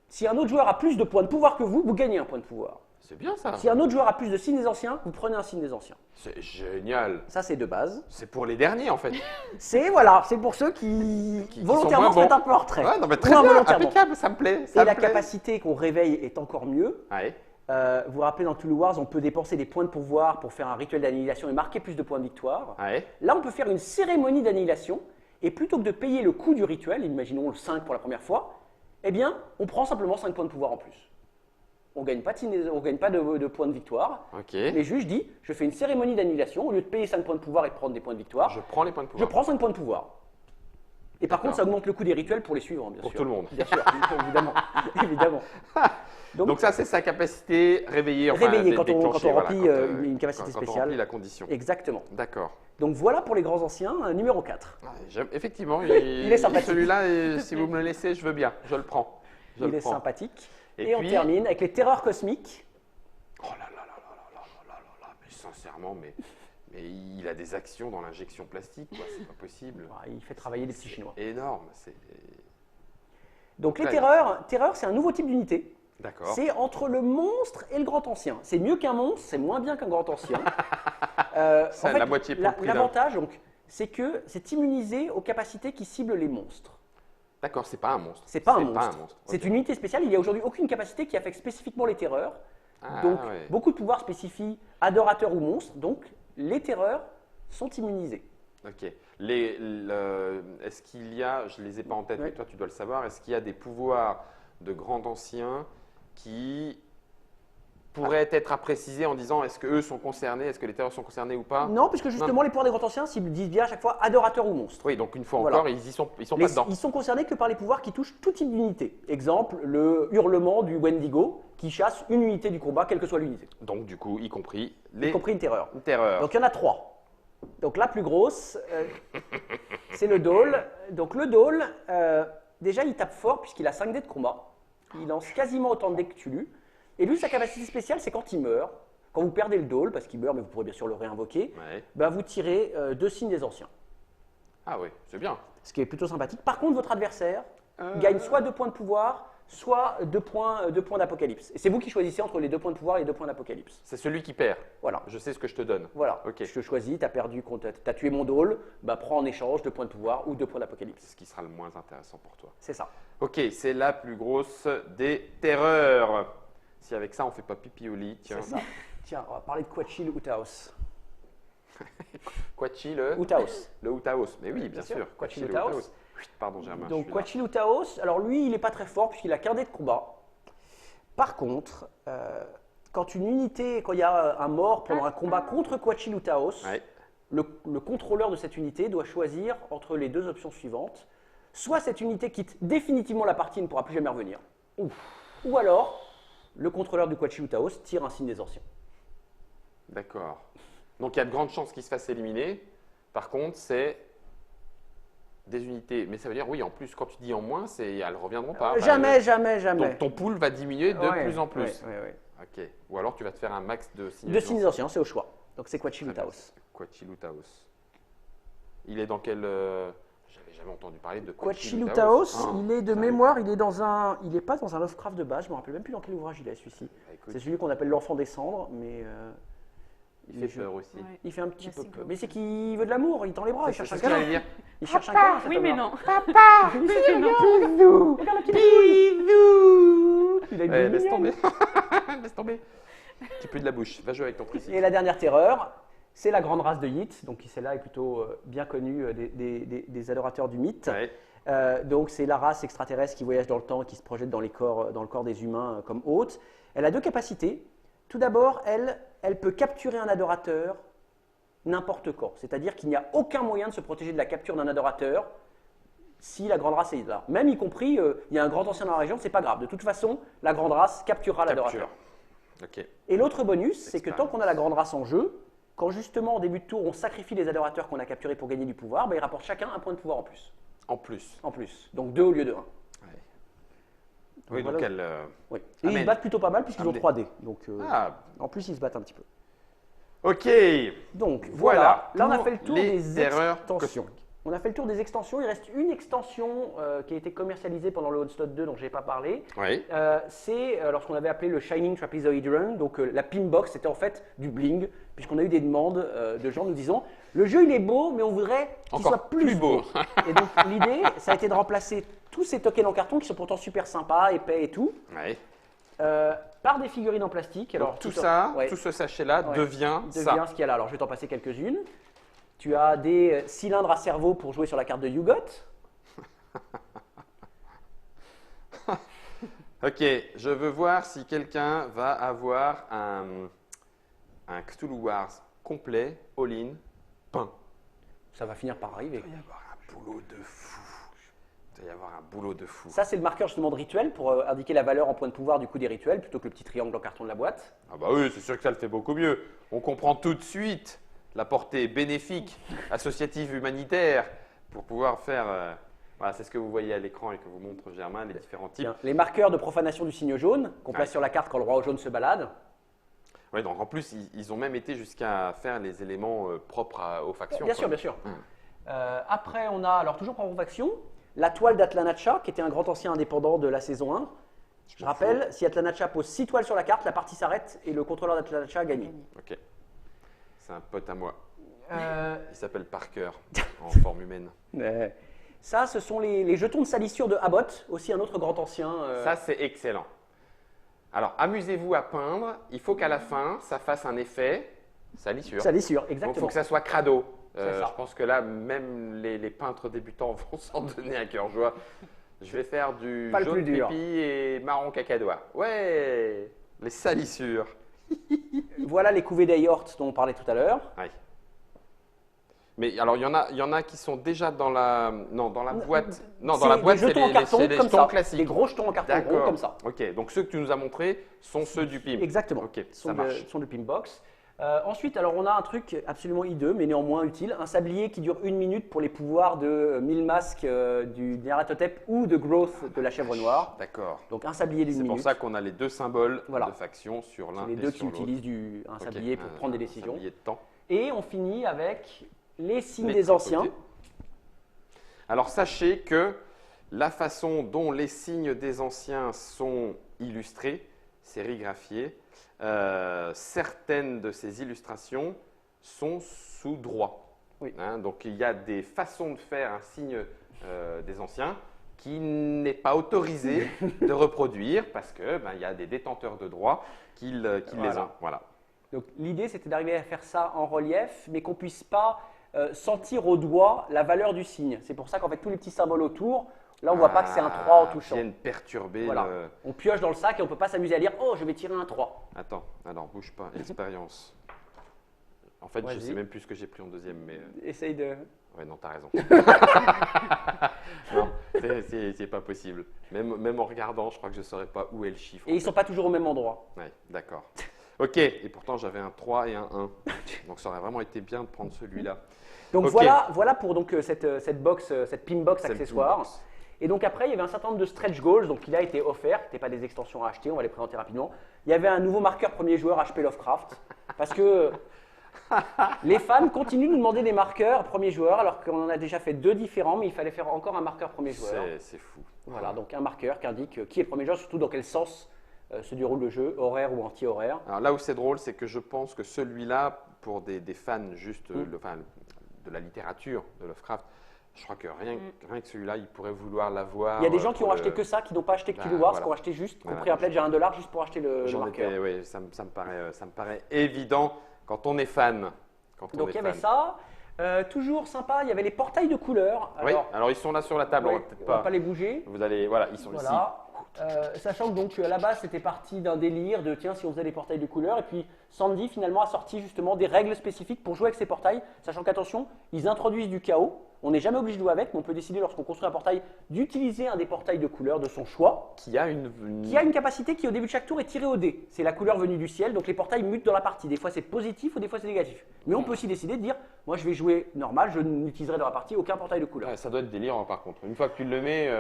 Si un autre joueur a plus de points de pouvoir que vous gagnez un point de pouvoir. C'est bien ça. Si un autre joueur a plus de signes des anciens, vous prenez un signe des anciens. C'est génial. Ça, c'est de base. C'est pour les derniers en fait. C'est voilà, c'est pour ceux qui, Qui sont volontairement moins se mettent bons. un peu en retrait. Ouais, non, mais Ou très bien, involontairement. impeccable, ça me plaît. Et Ça la me plaît. capacité qu'on réveille est encore mieux. Ouais. Vous vous rappelez dans Tool Wars, on peut dépenser des points de pouvoir pour faire un rituel d'annihilation et marquer plus de points de victoire. Ouais. Là, on peut faire une cérémonie d'annihilation et plutôt que de payer le coût du rituel, imaginons le 5 pour la première fois, eh bien, on prend simplement 5 points de pouvoir en plus. On ne gagne pas, de points de victoire, Ok. mais juste je dis, je fais une cérémonie d'annihilation, au lieu de payer 5 points de pouvoir et de prendre des points de victoire, Je prends les points de je pouvoir. prends 5 points de pouvoir. Et par D'accord. contre, ça augmente le coût des rituels pour les suivants, bien Pour sûr. tout le monde. Bien sûr, évidemment. évidemment. Donc ça, c'est sa capacité réveillée. Enfin, Réveillée, quand on déclenchée, remplit, voilà, une capacité quand on spéciale. remplit la condition. Exactement. D'accord. Donc voilà pour les grands anciens, numéro 4. Effectivement, Il est sympathique. Celui-là, si vous me le laissez, je veux bien. Je le prends. Je Il le est prends. sympathique. Et Et, on puis- termine avec les terreurs cosmiques. Oh là là là là là là là là là, mais sincèrement, mais il a des actions dans l'injection plastique, quoi. C'est pas possible. Il fait travailler des petits Chinois. Énorme. C'est Donc les Là, terreurs, c'est un nouveau type d'unité. D'accord. C'est entre le monstre et le grand ancien. C'est mieux qu'un monstre, c'est moins bien qu'un grand ancien. C'est la moitié pour le prix d'un. L'avantage, donc, c'est que c'est immunisé aux capacités qui ciblent les monstres. D'accord, c'est pas un monstre. C'est pas un monstre. C'est Ok. une unité spéciale. Il n'y a aujourd'hui aucune capacité qui affecte spécifiquement les terreurs. Ah, Donc, ouais. beaucoup de pouvoirs spécifient adorateurs ou monstres. Donc, les terreurs sont immunisés. Ok. Est-ce qu'il y a, je les ai pas en tête, Ouais. mais toi tu dois le savoir, est-ce qu'il y a des pouvoirs de grands anciens qui pourraient être à préciser en disant est-ce que eux sont concernés, est-ce que les terreurs sont concernés ou pas? Non, puisque justement, les pouvoirs des grands anciens disent bien à chaque fois adorateurs ou monstres. Oui, donc une fois Voilà. encore, ils sont pas dedans. Ils sont concernés que par les pouvoirs qui touchent tout type d'unité. Exemple, le hurlement du Wendigo qui chasse une unité du combat, quelle que soit l'unité, Donc du coup, y compris y les compris une terreur. terreurs. Donc il y en a 3. Donc la plus grosse, c'est le Dole. Donc le Dole, déjà il tape fort puisqu'il a 5 dés de combat. Il lance quasiment autant de dés que Tulu. Et lui, sa capacité spéciale, c'est quand il meurt. Quand vous perdez le Dole, parce qu'il meurt, mais vous pourrez bien sûr le réinvoquer, Ouais. ben, vous tirez 2 signes des anciens. Ah oui, c'est bien. Ce qui est plutôt sympathique. Par contre, votre adversaire gagne soit 2 points de pouvoir, soit 2 points d'apocalypse. Et c'est vous qui choisissez entre les 2 points de pouvoir et les 2 points d'apocalypse. C'est celui qui perd. Voilà. Je sais ce que je te donne. Voilà. Ok. Je te choisis, tu as perdu, tu as tué mon Dole, bah, prends en échange 2 points de pouvoir ou 2 points d'apocalypse. Ce qui sera le moins intéressant pour toi. C'est ça. Ok, c'est la plus grosse des terreurs. Si avec ça on fait pas pipi au lit, tiens. C'est ça. Tiens, on va parler de Quachil Utaos. Quachi le Utaos. Utaos. Mais oui, bien Bien sûr. sûr. Quachi Quachi le Utaos. Utaos. Chut, pardon, Germain. Donc je suis là. Quachil Utaos, alors lui, il n'est pas très fort puisqu'il a qu'un dé de combat. Par contre, quand il y a un mort pendant un combat contre Quachil Utaos, Ouais. le contrôleur de cette unité doit choisir entre les 2 options suivantes. Soit cette unité quitte définitivement la partie et ne pourra plus jamais revenir. Ou alors, le contrôleur du Quachil Utaos tire un signe des anciens. D'accord. Donc il y a de grandes chances qu'il se fasse éliminer. Par contre, c'est des unités. Mais ça veut dire, oui, en plus, quand tu dis en moins, elles ne reviendront pas. Enfin, Jamais. ton pool va diminuer de Ouais, plus en plus. ouais. Ok. Ou alors tu vas te faire un max de signes. De signes des anciens, c'est au choix. Donc c'est Quachil Utaos. Quachil Utaos. Il est dans quel. J'avais jamais entendu parler de Quachil Utaos. Utaos, Ah, il est de sérieux. mémoire, il n'est pas dans un Lovecraft de base, je me rappelle même plus dans quel ouvrage il est celui-ci. Bah, écoute, C'est celui qu'on appelle l'enfant des cendres, mais il fait peur aussi. Ouais. il fait un petit peu Merci peur. Mais c'est qu'il veut de l'amour, il tend les bras, il C'est cherche un ce qu'il allait câlin. dire. Il cherche un câlin, cet Oui, mais homme-là. non. Bisous. Regarde la petite bisou. Il a une Eh, bouille laisse mignonne. tomber. Laisse tomber. Tu pues de la bouche. Va jouer avec ton tricycle. Et la dernière terreur, c'est la grande race de Yit, donc qui celle-là est plutôt bien connue des adorateurs du mythe. Ouais. Donc c'est la race extraterrestre qui voyage dans le temps, qui se projette dans le corps des humains comme hôte. Elle a 2 capacités. Tout d'abord, elle peut capturer un adorateur n'importe quand. C'est-à-dire qu'il n'y a aucun moyen de se protéger de la capture d'un adorateur si la grande race est là. Même y compris, il y a un grand ancien dans la région, c'est pas grave. De toute façon, la grande race capturera l'adorateur. Ok. Et l'autre bonus, c'est que Expérience. tant qu'on a la grande race en jeu, quand justement en début de tour on sacrifie les adorateurs qu'on a capturés pour gagner du pouvoir, ils rapportent chacun un point de pouvoir en plus. En plus. Donc 2 au lieu de 1. Oui, voilà. donc elle. Oui. Et Ah, ils mais- se battent plutôt pas mal puisqu'ils ont mais- 3 dés. Donc Ah, en plus ils se battent un petit peu. ok. Donc Voilà. voilà, là on a pour fait le tour les des terreurs extensions. cosmiques. On a fait le tour des extensions, il reste une extension qui a été commercialisée pendant le Onslaught 2 dont je n'ai pas parlé. Oui. C'est lorsqu'on avait appelé le Shining Trapezohedron, donc la Pinbox, c'était en fait du bling, puisqu'on a eu des demandes de gens nous disant le jeu il est beau, mais on voudrait qu'il Encore soit plus plus beau. Et donc l'idée, ça a été de remplacer tous ces tokens en carton qui sont pourtant super sympas, épais et tout, Ouais. par des figurines en plastique. Alors Donc tout ça, ouais, tout ce sachet-là ouais, devient devient ça. ce qu'il y a là. Alors je vais t'en passer quelques-unes. Tu as des cylindres à cerveau pour jouer sur la carte de Yugot. Ok, je veux voir si quelqu'un va avoir un Cthulhu Wars complet, all-in, peint. Ça va finir par arriver. Il va y avoir un boulot de fou. Il va y avoir un boulot de fou. Ça, c'est le marqueur justement de rituel pour indiquer la valeur en points de pouvoir du coup des rituels plutôt que le petit triangle en carton de la boîte. Ah bah oui, c'est sûr que ça le fait beaucoup mieux. On comprend tout de suite la portée bénéfique, associative, humanitaire, pour pouvoir faire... voilà, c'est ce que vous voyez à l'écran et que vous montre Germain, les différents types. Bien. Les marqueurs de profanation du signe jaune qu'on place Ouais. sur la carte quand le roi jaune se balade. Ouais, donc en plus, ils ont même été jusqu'à faire les éléments propres aux factions. Bien quoi. sûr, bien sûr. Après, on a, alors toujours par faction, la toile d'Atlanacha, qui était un grand ancien indépendant de la saison 1. Je rappelle, si Atlanacha pose 6 toiles sur la carte, la partie s'arrête et le contrôleur d'Atlanacha a gagné. Ok. C'est un pote à moi. Euh, Il s'appelle Parker, en forme humaine. Ça, ce sont les jetons de salissure de Abbott, aussi un autre grand ancien. Ça, c'est excellent. Alors, amusez-vous à peindre. Il faut qu'à la fin, ça fasse un effet salissure. Salissure, Donc, il exactement. faut que ça soit crado. C'est ça. Je pense que là, même les peintres débutants vont s'en donner à cœur joie. Je vais faire du Pas le jaune plus dur. pipi et marron cacadois. Ouais, les salissures. Voilà les couvées d'Ayhort dont on parlait tout à l'heure. Ouais. Mais alors, il y en a qui sont déjà dans la, non, dans la boîte. Non, dans la boîte, des c'est jetons en carton c'est les comme jetons ça. classiques. Des gros jetons en carton rond D'accord. comme ça. Ok, donc ceux que tu nous as montrés sont ceux du PIM. Exactement. Ok, Ce sont ça marche. ce sont du Pimbox. Ensuite, alors on a un truc absolument hideux, mais néanmoins utile, un sablier qui dure 1 minute pour les pouvoirs de 1000 masques du Nyarlathotep ou de Growth de la chèvre noire. D'accord. Donc un sablier d'une C'est minute. pour ça qu'on a les deux symboles Voilà. de faction sur l'un C'est les et deux sur qui l'autre. utilisent un Ok, sablier pour prendre des décisions. Un sablier de temps. Et on finit avec les signes Les des tricotés. anciens. Alors sachez que la façon dont les signes des anciens sont illustrés, sérigraphiés, certaines de ces illustrations sont sous droit. Oui. Hein, donc il y a des façons de faire un signe des anciens qui n'est pas autorisé de reproduire parce que il y a des détenteurs de droit qui les Voilà. ont. Voilà. Donc l'idée c'était d'arriver à faire ça en relief, mais qu'on puisse pas sentir au doigt la valeur du signe. C'est pour ça qu'en fait tous les petits symboles autour, là on voit pas que c'est un 3 en touchant. Viennent perturber Voilà. le... On pioche dans le sac et on peut pas s'amuser à lire « Oh, je vais tirer un 3 Attends, alors bouge pas, expérience. En fait, je Vas-y. sais même plus ce que j'ai pris en deuxième, mais... ». Essaye de… Ouais, non, t'as raison. Non, c'est pas possible. Même en regardant, je crois que je ne saurais pas où est le chiffre. Et ils sont pas toujours au même endroit. Ouais, d'accord. Ok, et pourtant j'avais un 3 et un 1. Donc ça aurait vraiment été bien de prendre celui-là. Donc Ok. voilà pour donc, cette box, cette Pimbox C'est le accessoire. Pimbox. Et donc après, il y avait un certain nombre de stretch goals, donc il a été offert, qui n'étaient pas des extensions à acheter, on va les présenter rapidement. Il y avait un nouveau marqueur premier joueur HP Lovecraft, parce que les fans continuent de nous demander des marqueurs premier joueur, alors qu'on en a déjà fait 2 différents, mais il fallait faire encore un marqueur premier joueur. C'est fou. Voilà, donc un marqueur qui indique qui est le premier joueur, surtout dans quel sens se déroule le jeu, horaire ou anti-horaire. Alors là où c'est drôle, c'est que je pense que celui-là, pour des fans juste de la littérature de Lovecraft, je crois que rien que celui-là, ils pourraient vouloir l'avoir. Il y a des gens qui ont pour acheté le- que ça, qui n'ont pas acheté que Bah, tu le Wars, voilà. qui ont acheté juste, qui ont Voilà. pris un pledge à $1 juste pour acheter le J'en marqueur. étais, ouais, ça me paraît évident quand on est fan. Quand on Donc est il y avait fan. ça. Toujours sympa, il y avait les portails de couleurs. Oui, alors ils sont là sur la table, ouais, on va peut-être on va pas. pas les bouger. Vous allez, voilà, ils sont Voilà. Sachant que donc à la base c'était parti d'un délire de tiens si on faisait des portails de couleurs et puis Sandy finalement a sorti justement des règles spécifiques pour jouer avec ces portails, sachant qu'attention, ils introduisent du chaos. On n'est jamais obligé de jouer avec, mais on peut décider lorsqu'on construit un portail d'utiliser un des portails de couleurs de son choix, ici. Qui a qui a une capacité qui au début de chaque tour est tirée au dé. C'est la couleur venue du ciel, donc les portails mutent dans la partie. Des fois c'est positif ou des fois c'est négatif. Mais on peut aussi décider de dire moi je vais jouer normal, je n'utiliserai dans la partie aucun portail de couleur. Ouais, ça doit être délirant par contre. Une fois que tu le mets,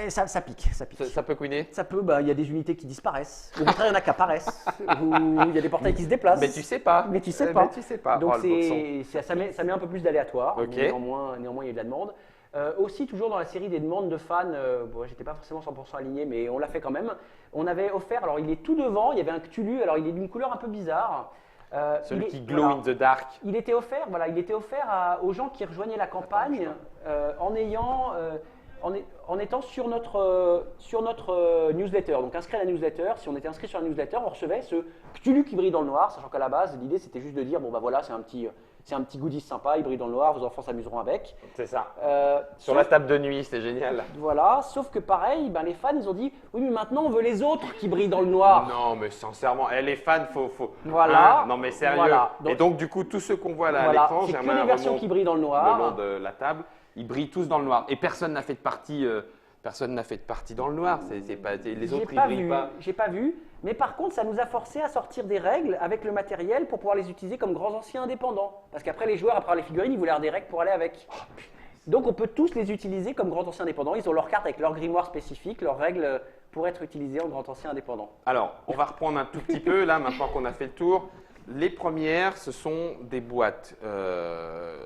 Ça pique, ça pique. ça peut couiner. Ça peut, il y a des unités qui disparaissent. Au contraire, il y en a qui apparaissent. Ou il y a des portails qui se déplacent. Mais tu sais pas. Mais tu sais pas. Mais tu sais pas. Donc Oh, le boxon. ça met un peu plus d'aléatoire. Ok. Mais néanmoins, il y a de la demande. Aussi, toujours dans la série des demandes de fans, j'étais pas forcément 100% aligné, mais on l'a fait quand même. On avait offert, alors il est tout devant, il y avait un Cthulhu, alors il est d'une couleur un peu bizarre. Celui qui glow in the dark. Il était offert, aux gens qui rejoignaient la campagne en étant sur notre newsletter. Donc inscrit à la newsletter, si on était inscrit sur la newsletter, on recevait ce Cthulhu qui brille dans le noir, sachant qu'à la base, l'idée c'était juste de dire bon bah voilà, c'est un petit goodies sympa, il brille dans le noir, vos enfants s'amuseront avec. C'est ça. Sur Sauf- la table de nuit, c'est génial. Voilà, sauf que pareil, les fans ils ont dit oui mais maintenant on veut les autres qui brillent dans le noir. Non, mais sincèrement, les fans, faut. Voilà. Hein, non, mais sérieux. Voilà. Et donc, du coup, tous ceux qu'on voit là à Voilà, l'écran, c'est que Germain des versions remonte qui brillent dans le le long noir. de la table, ils brillent tous dans le noir. Et personne n'a fait de partie. Personne n'a fait de partie dans le noir. Les autres, ils brillent pas. J'ai pas vu, mais par contre ça nous a forcé à sortir des règles avec le matériel pour pouvoir les utiliser comme grands anciens indépendants. Parce qu'après les joueurs, après les figurines, ils voulaient avoir des règles pour aller avec. Donc on peut tous les utiliser comme grands anciens indépendants. Ils ont leurs cartes avec leur grimoire spécifique, leurs règles pour être utilisées en grand ancien indépendant. Alors, on va reprendre un tout petit peu là, maintenant qu'on a fait le tour. Les premières, ce sont des boîtes.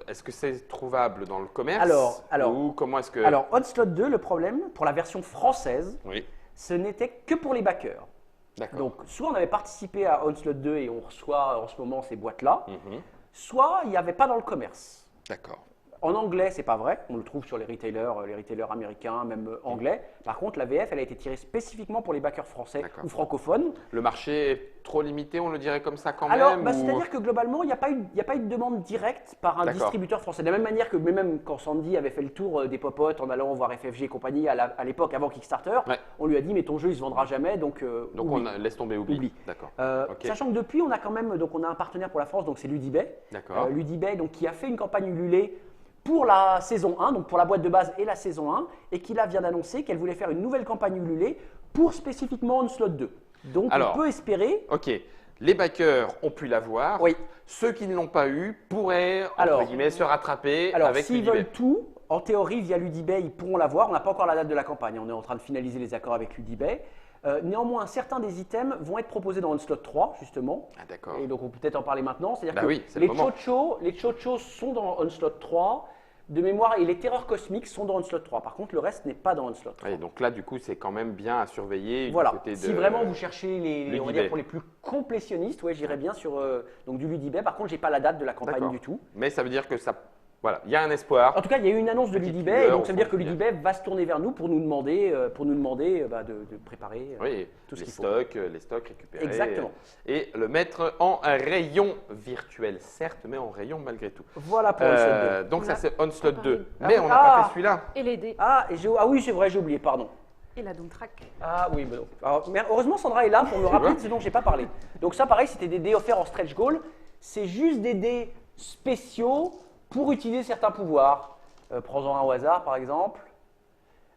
Est-ce que c'est trouvable dans le commerce? Alors, ou comment est-ce que… Alors, Onslaught 2, le problème, pour la version française, Oui, ce n'était que pour les backers. d'accord. Donc, soit on avait participé à Onslaught 2 et on reçoit en ce moment ces boîtes-là, Mhm, soit il n'y avait pas dans le commerce. d'accord. En anglais, c'est pas vrai. On le trouve sur les retailers américains, même anglais. Par contre, la VF, elle a été tirée spécifiquement pour les backers français D'accord. ou francophones. Le marché est trop limité, on le dirait comme ça quand Alors, même bah, ou- c'est-à-dire que globalement, il n'y a pas eu de demande directe par un D'accord. distributeur français. De la même manière que même quand Sandy avait fait le tour des popotes en allant voir FFG et compagnie à l'époque avant Kickstarter, Ouais. on lui a dit mais ton jeu il se vendra jamais donc Donc oublie. laisse tomber, oublie. Oublie. D'accord. Ok. Sachant que depuis on a quand même donc on a un partenaire pour la France donc c'est Ludibet. D'accord. Ludibet donc qui a fait une campagne Ululé pour la saison 1, donc pour la boîte de base et la saison 1, et qui là vient d'annoncer qu'elle voulait faire une nouvelle campagne Ululé pour spécifiquement Onslaught 2. Donc Alors. on peut espérer. Ok. Les backers ont pu l'avoir. Oui. Ceux qui ne l'ont pas eu pourraient, entre Alors. guillemets, se rattraper Alors, avec s'ils Ludibet. veulent tout, en théorie, via Ludibet, ils pourront l'avoir. On n'a pas encore la date de la campagne. On est en train de finaliser les accords avec Ludibet. Néanmoins, certains des items vont être proposés dans Onslaught 3, justement. Ah, d'accord. Et donc, on peut peut-être en parler maintenant. C'est-à-dire Bah que oui, c'est le moment. les chochos sont dans Onslaught 3 de mémoire et les terreurs cosmiques sont dans Onslaught 3. Par contre, le reste n'est pas dans Onslaught 3. Oui, donc là, du coup, c'est quand même bien à surveiller du Voilà. côté de… Si vraiment vous cherchez on va Ludibet. dire pour les plus complétionnistes, ouais, j'irais bien sur donc du Ludibet. Par contre, j'ai pas la date de la campagne D'accord. du tout. Mais ça veut dire que ça… Voilà, il y a un espoir. En tout cas, il y a eu une annonce de Petite Ludibet, et lueur donc au ça veut dire fond que du tunnel. Ludibet va se tourner vers nous pour nous demander, de préparer Oui, tout ce les qu'il faut. les stocks récupérés. Exactement. Et le mettre en rayon virtuel, certes, mais en rayon malgré tout. Voilà pour Onslaught 2. Donc ça, c'est Onslaught pas 2. pareil. Mais on n'a pas fait celui-là. Et les dés. Ah oui, c'est vrai, j'ai oublié, pardon. Et la Doom Track. Ah oui, mais non. Alors, mais heureusement, Sandra est là pour me rappeler de ce dont je n'ai pas parlé. Donc ça, pareil, c'était des dés offerts en stretch goal. C'est juste des dés spéciaux pour utiliser certains pouvoirs. Prends-en un au hasard, par exemple.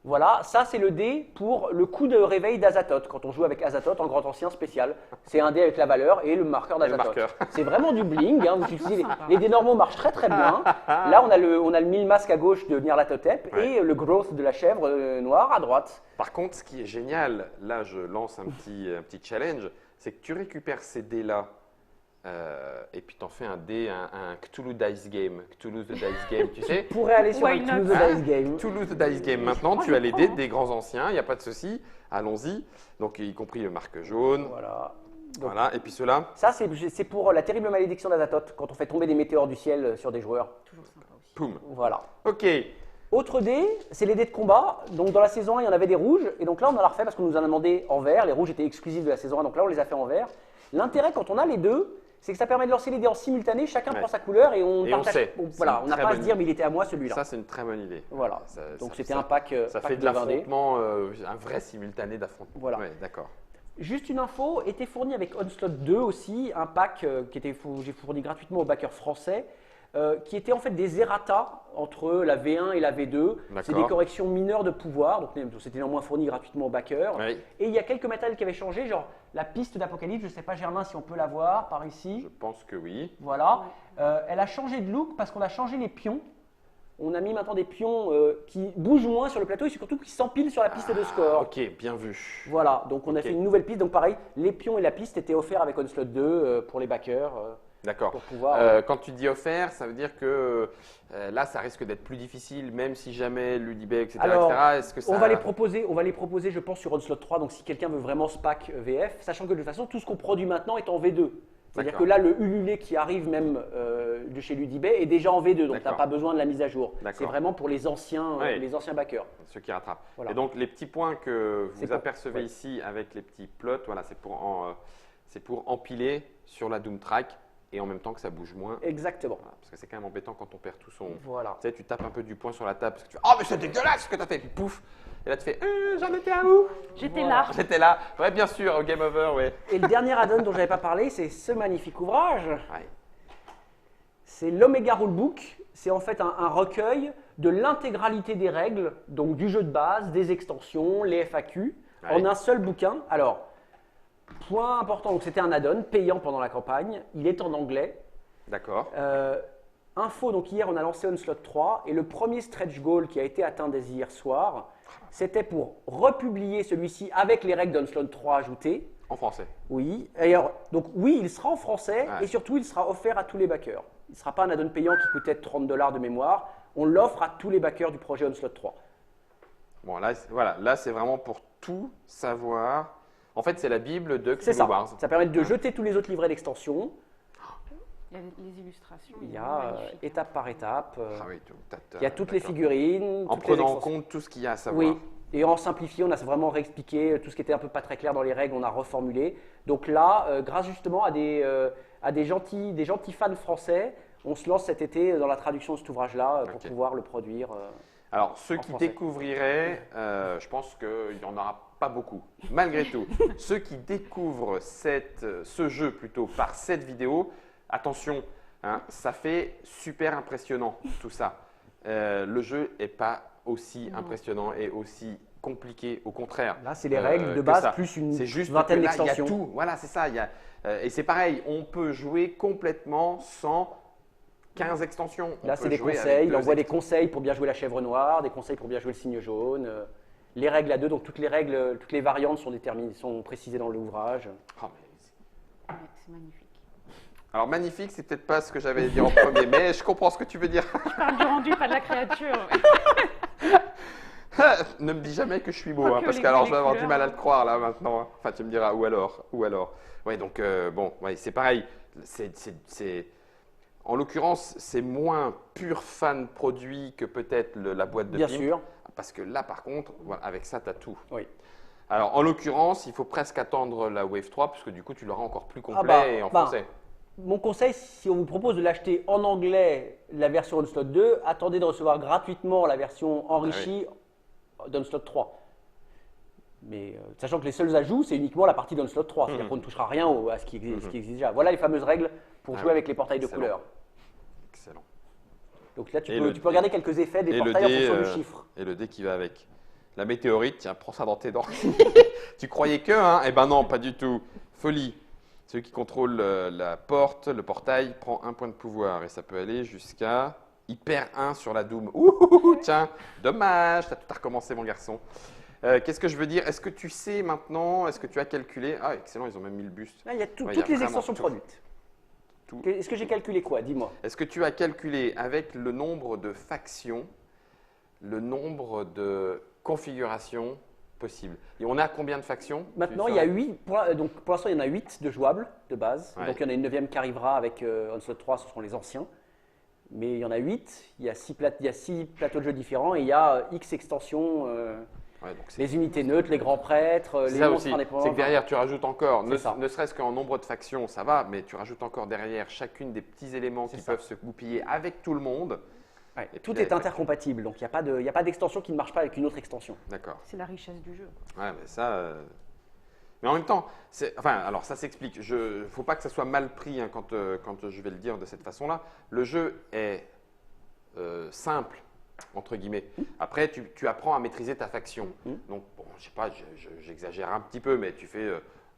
Voilà, ça c'est le dé pour le coup de réveil d'Azathoth, quand on joue avec Azathoth en grand ancien spécial. C'est un dé avec la valeur et le marqueur Et le d'Azathoth. marqueur. C'est vraiment du bling, hein, vous utilisez Sympa. les dés normaux marchent très très bien. Là on a le 1000 masques à gauche de Nyarlathotep Ouais. et le growth de la chèvre noire à droite. Par contre, ce qui est génial, là je lance un petit challenge, c'est que tu récupères ces dés-là et puis tu en fais un dé, un Cthulhu Dice Game. Cthulhu the Dice Game, tu sais. On pourrait aller sur Why le not? Cthulhu the Hein Dice Game. Cthulhu the Dice Game. Maintenant, Moi, tu je as les prends, dés hein. des grands anciens, il n'y a pas de souci. Allons-y. Donc, y compris le marque jaune. Voilà. Donc, Voilà. Et puis ceux-là. ça c'est pour la terrible malédiction d'Azathoth, quand on fait tomber des météores du ciel sur des joueurs. Toujours sympa aussi. Poum. Voilà. Ok. Autre dé, c'est les dés de combat. Donc dans la saison 1, il y en avait des rouges. Et donc là, on en a refait parce qu'on nous en a demandé en vert. Les rouges étaient exclusifs de la saison 1, donc là, on les a fait en vert. L'intérêt quand on a les deux, c'est que ça permet de lancer les dés en simultané. Chacun Ouais. prend sa couleur et on Et on partage. sait. Voilà, C'est on n'a très pas à bonne se dire, mais il était à moi celui-là. Ça, c'est une très bonne idée. Voilà. Ça- Donc ça- c'était ça- un pack. Ça pack fait de 20 dés. l'affrontement, un vrai simultané d'affrontement. Voilà. Ouais, d'accord. Juste une info, était fourni avec Onslaught 2 aussi, un pack j'ai fourni gratuitement aux backers français, qui était en fait des errata entre la V1 et la V2. C'est des D'accord. corrections mineures de pouvoir, donc c'était néanmoins fourni gratuitement aux backers. Oui. Et il y a quelques matériels qui avaient changé, genre la piste d'Apocalypse, je ne sais pas Germain si on peut la voir par ici. Je pense que oui. Voilà. Elle a changé de look parce qu'on a changé les pions. On a mis maintenant des pions qui bougent moins sur le plateau et surtout qui s'empilent sur la piste de score. Ok, bien vu. Voilà, donc on a Ok. fait une nouvelle piste. Donc pareil, les pions et la piste étaient offerts avec Onslaught 2 pour les backers. D'accord. Pour pouvoir, Quand tu dis offert, ça veut dire que là, ça risque d'être plus difficile, même si jamais Ludibet, etc. Alors, etc. Est-ce que ça… on va les proposer, je pense, sur Onslaught 3. Donc si quelqu'un veut vraiment ce pack VF, sachant que de toute façon, tout ce qu'on produit maintenant est en V2. C'est-à-dire que D'accord. là, le Ululé qui arrive même de chez Ludibet est déjà en V2, donc tu n'as D'accord. pas besoin de la mise à jour. D'accord. C'est vraiment pour les anciens Ouais. backers. Ceux qui rattrapent. Voilà. Et donc, les petits points que C'est vous pour- apercevez ouais. ici avec les petits plots, voilà, c'est pour empiler sur la Doom Track et en même temps que ça bouge moins. Exactement. Voilà, parce que c'est quand même embêtant quand on perd tout son… Voilà. Tu sais, tu tapes un peu du poing sur la table parce que tu fais « Oh, mais c'est dégueulasse ce que tu as fait !» Puis pouf. Et là, tu fais « J'en étais à où ?» J'étais Voilà. là. J'étais là. Ouais, bien sûr, au Game Over, ouais. Et le dernier add-on dont je n'avais pas parlé, c'est ce magnifique ouvrage. Ouais. C'est l'Omega Rulebook. C'est en fait un recueil de l'intégralité des règles, donc du jeu de base, des extensions, les FAQ, Ouais. en un seul bouquin. Alors, point important, donc c'était un add-on payant pendant la campagne. Il est en anglais. D'accord. Info, donc hier on a lancé Onslaught 3 et le premier stretch goal qui a été atteint dès hier soir, c'était pour republier celui-ci avec les règles d'Onslaught 3 ajoutées. En français. Oui, et alors, donc oui, il sera en français Ouais. et surtout il sera offert à tous les backers. Il ne sera pas un add-on payant qui coûtait 30 $ de mémoire, on l'offre à tous les backers du projet Onslaught 3. Bon, là, voilà, là c'est vraiment pour tout savoir. En fait, c'est la Bible de C'est Cthulhu ça, Wars. ça permet de jeter tous les autres livrets d'extension. Il y a les illustrations. Il y a magnifiques. étape par étape, Ah oui, il y a toutes les d'accord. figurines, En toutes les prenant en extensions. compte tout ce qu'il y a à savoir. Oui, et en simplifiant, on a vraiment réexpliqué tout ce qui était un peu pas très clair dans les règles, on a reformulé. Donc là, grâce justement à des gentils fans français, on se lance cet été dans la traduction de cet ouvrage-là pour Ok. pouvoir le produire. Alors, ceux En qui français. découvriraient, je pense qu'il n'y en aura pas beaucoup. Malgré tout, ceux qui découvrent ce jeu plutôt par cette vidéo, attention, hein, ça fait super impressionnant tout ça. Le jeu n'est pas aussi impressionnant et aussi compliqué, au contraire. Là, c'est les règles de que base ça. plus une C'est juste vingtaine que là, il y a d'extensions. tout. Voilà, c'est ça. Et c'est pareil, on peut jouer complètement sans 15 extensions. On Là, peut c'est des jouer avec conseils. Il deux envoie des extensions. conseils pour bien jouer la chèvre noire, des conseils pour bien jouer le cygne jaune. Les règles à deux, donc toutes les règles, toutes les variantes sont déterminées, sont précisées dans l'ouvrage. Oh, mais Ouais, c'est magnifique. alors magnifique, c'est peut-être pas ce que j'avais dit en premier, mais je comprends ce que tu veux dire. Je parle du rendu, pas de la créature. Ne me dis jamais que je suis beau, Quoique hein, parce les qu'alors goûts et je vais les avoir du couleurs, mal à hein. le croire là maintenant. Hein. Enfin, tu me diras ou alors, ou alors. Ouais, donc bon, ouais, c'est pareil. En l'occurrence, c'est moins pur fan produit que peut-être la boîte de Bien Pimp, sûr. parce que là, par contre, voilà, avec ça, tu as tout. Oui. Alors, en l'occurrence, il faut presque attendre la Wave 3, parce que du coup, tu l'auras encore plus complet bah, et en bah. français. Mon conseil, si on vous propose de l'acheter en anglais, la version Onslaught 2, attendez de recevoir gratuitement la version enrichie d'Onslaught 3. Mais sachant que les seuls ajouts, c'est uniquement la partie d'Onslaught 3. C'est-à-dire qu'on ne touchera rien à ce qui existe déjà. Voilà les fameuses règles pour Ah jouer oui. avec les portails de Excellent. couleurs. Excellent. Donc là, tu Et peux regarder quelques effets des Et le portails en dé, fonction du chiffre. et le dé qui va avec. La météorite, tiens, prends ça dans tes dents. Tu croyais que, hein? Eh ben non, pas du tout. Folie. Celui qui contrôle la porte, le portail, prend un point de pouvoir et ça peut aller jusqu'à. Il perd 1 sur la Doom. Ouh, tiens, dommage, t'as tout à recommencer, mon garçon. Qu'est-ce que je veux dire? Est-ce que tu sais maintenant, est-ce que tu as calculé? Ah, excellent, ils ont même mis le buste. Là, il y a tout- Ouais, il y a toutes les vraiment extensions tout. produites. Tout. Est-ce que j'ai calculé quoi? Dis-moi. Est-ce que tu as calculé avec le nombre de factions, le nombre de configurations possibles? Et on a combien de factions? Maintenant, Tu il y a saurais? 8. Donc, pour l'instant, il y en a 8 de jouables de base. Ouais. Donc, il y en a une 9e qui arrivera avec Onslaught 3, ce seront les anciens. Mais il y en a 8. Il y a 6 plateaux de jeux différents et il y a X extensions. Ouais, donc c'est Les unités neutres, les grands prêtres, c'est les ça monstres aussi. indépendants. C'est que derrière, tu rajoutes encore, C'est ça. ne serait-ce qu'en nombre de factions, ça va, mais tu rajoutes encore derrière chacune des petits éléments qui C'est ça. peuvent se goupiller avec tout le monde. Ouais, Et puis tout là, est les intercompatible, donc il n'y a pas d'extension qui ne marche pas avec une autre extension. D'accord. C'est la richesse du jeu. Ouais, mais ça. Mais en même temps, enfin, alors ça s'explique. Il ne faut pas que ça soit mal pris hein, quand je vais le dire de cette façon-là. Le jeu est simple, entre guillemets. Après, tu apprends à maîtriser ta faction. Donc, bon, je sais pas, j'exagère un petit peu, mais tu fais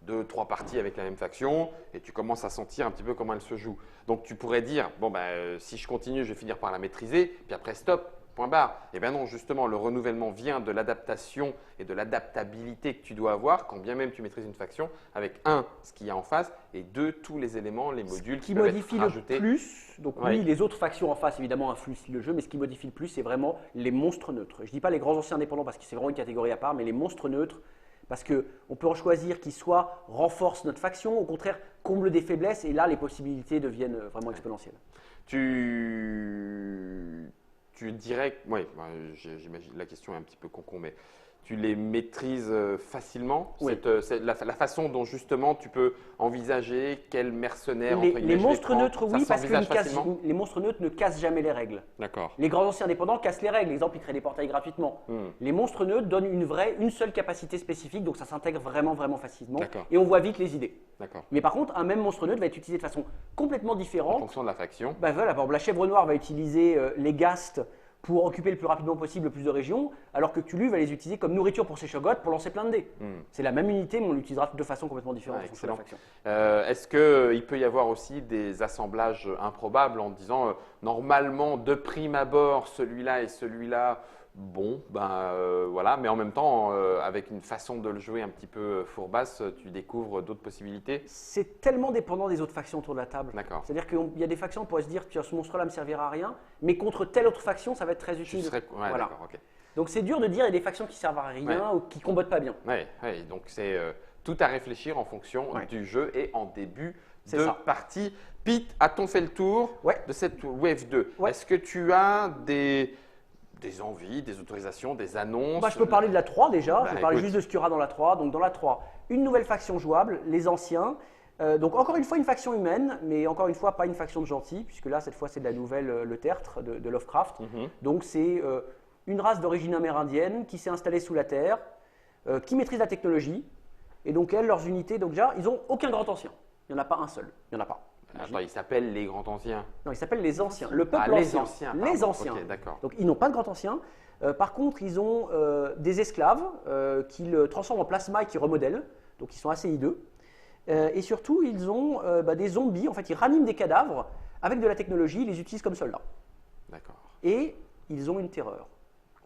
2-3 parties avec la même faction et tu commences à sentir un petit peu comment elle se joue. Donc, tu pourrais dire, bon, si je continue, je vais finir par la maîtriser, puis après, stop. Point barre. Eh bien non, justement, le renouvellement vient de l'adaptation et de l'adaptabilité que tu dois avoir, quand bien même tu maîtrises une faction, avec un, ce qu'il y a en face, et deux, tous les éléments, les modules Ce qui peuvent modifie être le rajoutés. plus, donc Ouais. oui, les autres factions en face évidemment influencent le jeu, mais ce qui modifie le plus, c'est vraiment les monstres neutres. Je ne dis pas les grands anciens indépendants parce que c'est vraiment une catégorie à part, mais les monstres neutres, parce qu'on peut en choisir qui soit renforcent notre faction, au contraire comblent des faiblesses, et là les possibilités deviennent vraiment exponentielles. Tu dirais, oui, j'imagine, la question est un petit peu con, mais tu les maîtrises facilement Oui. c'est la façon dont justement tu peux envisager quel mercenaire, entre Les guillemets, je monstres prends, neutres, ça oui, parce que s'envisage facilement les monstres neutres ne cassent jamais les règles. D'accord. Les grands anciens indépendants cassent les règles. Exemple, ils créent des portails gratuitement. Les monstres neutres donnent une seule capacité spécifique, donc ça s'intègre vraiment facilement. D'accord. Et on voit vite les idées. D'accord. Mais par contre, un même monstre neutre va être utilisé de façon complètement En différente. fonction de la faction. Bah voilà, par exemple, la chèvre noire va utiliser les gastes pour occuper le plus rapidement possible le plus de régions, alors que Cthulhu va les utiliser comme nourriture pour ses Shoggoths pour lancer plein de dés. C'est la même unité, mais on l'utilisera de façon complètement différente. Ouais, en fonction de la excellent. faction. Est-ce qu'il peut y avoir aussi des assemblages improbables en disant normalement de prime abord celui-là et celui-là, bon, voilà, mais en même temps avec une façon de le jouer un petit peu fourbasse, tu découvres d'autres possibilités. C'est tellement dépendant des autres factions autour de la table. D'accord. C'est-à-dire qu'il y a des factions, on pourrait se dire, tiens, ce monstre-là ne me servira à rien, mais contre telle autre faction, ça va être très Tu utile. serais... Ouais, Voilà. d'accord, ok. Donc c'est dur de dire, il y a des factions qui servent à rien ou qui combattent pas bien. Ouais, donc c'est tout à réfléchir en fonction Ouais. du jeu et en début C'est de ça. partie. Pete, a-t-on fait le tour Ouais. de cette Wave 2? Ouais. Est-ce que tu as des envies, des autorisations, des annonces? Bah, je peux parler de la 3 déjà, Bah, je vais parler écoute. juste de ce qu'il y aura dans la 3. Donc dans la 3, une nouvelle faction jouable, les anciens. Donc encore une fois une faction humaine, mais encore une fois pas une faction de gentils, puisque là cette fois c'est de la nouvelle le tertre de Lovecraft. Mhm. Donc c'est une race d'origine amérindienne qui s'est installée sous la terre, qui maîtrise la technologie, et donc elles, leurs unités, donc déjà, ils n'ont aucun grand ancien. Il n'y en a pas un seul, il n'y en a pas. Attends, ils s'appellent les grands anciens. Non, ils s'appellent les anciens, le peuple Ah, les ancien. anciens. Les pardon. anciens. Ok, d'accord. Donc ils n'ont pas de grand ancien. Par contre, ils ont des esclaves qu'ils transforment en plasma et qui remodèlent. Donc ils sont assez hideux. Et surtout, ils ont des zombies. En fait, ils raniment des cadavres avec de la technologie. Ils les utilisent comme soldats. D'accord. Et ils ont une terreur.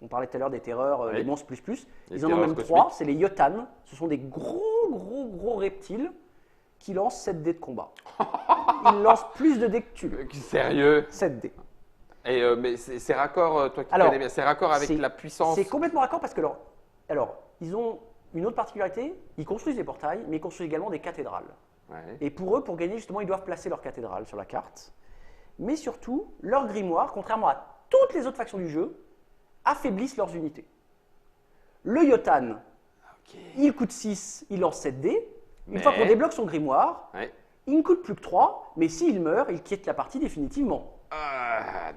On parlait tout à l'heure des terreurs, Oui. des monstres plus plus. Les Ils en ont terreurs même cosmiques. 3. C'est les Yotan. Ce sont des gros reptiles qui lancent 7 dés de combat. Ils lancent plus de dés que tu. Sérieux? 7 dés. Et, mais c'est raccord, toi qui Alors, connais bien, c'est raccord avec c'est- la puissance. C'est complètement raccord parce que alors, ils ont une autre particularité, ils construisent des portails, mais ils construisent également des cathédrales. Ouais. Et pour eux, pour gagner justement, ils doivent placer leur cathédrale sur la carte. Mais surtout, leurs grimoires, contrairement à toutes les autres factions du jeu, affaiblissent leurs unités. Le Yotan, Ok. il coûte 6, il lance 7 dés. Une Mais- fois qu'on débloque son grimoire, Ouais. il ne coûte plus que 3, mais s'il meurt, il quitte la partie définitivement.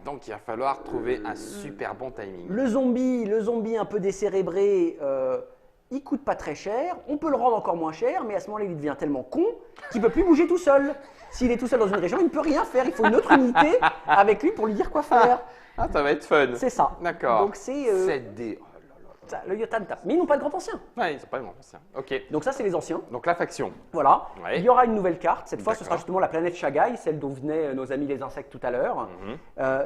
Donc il va falloir trouver un super bon timing. Le zombie un peu décérébré, il coûte pas très cher. On peut le rendre encore moins cher, mais à ce moment-là, il devient tellement con qu'il peut plus bouger tout seul. S'il est tout seul dans une région, il ne peut rien faire. Il faut une autre unité avec lui pour lui dire quoi faire. Ah, ça va être fun. C'est ça. D'accord. Donc c'est 7D. Oh là là. ça, le Yotan tape. Mais ils n'ont pas de grand ancien. Ouais, ils sont pas vraiment anciens. Ok. Donc ça, c'est les anciens. Donc la faction. Voilà. Ouais. Il y aura une nouvelle carte. Cette fois, ce sera D'accord. justement la planète Shagai, celle dont venaient nos amis les insectes tout à l'heure.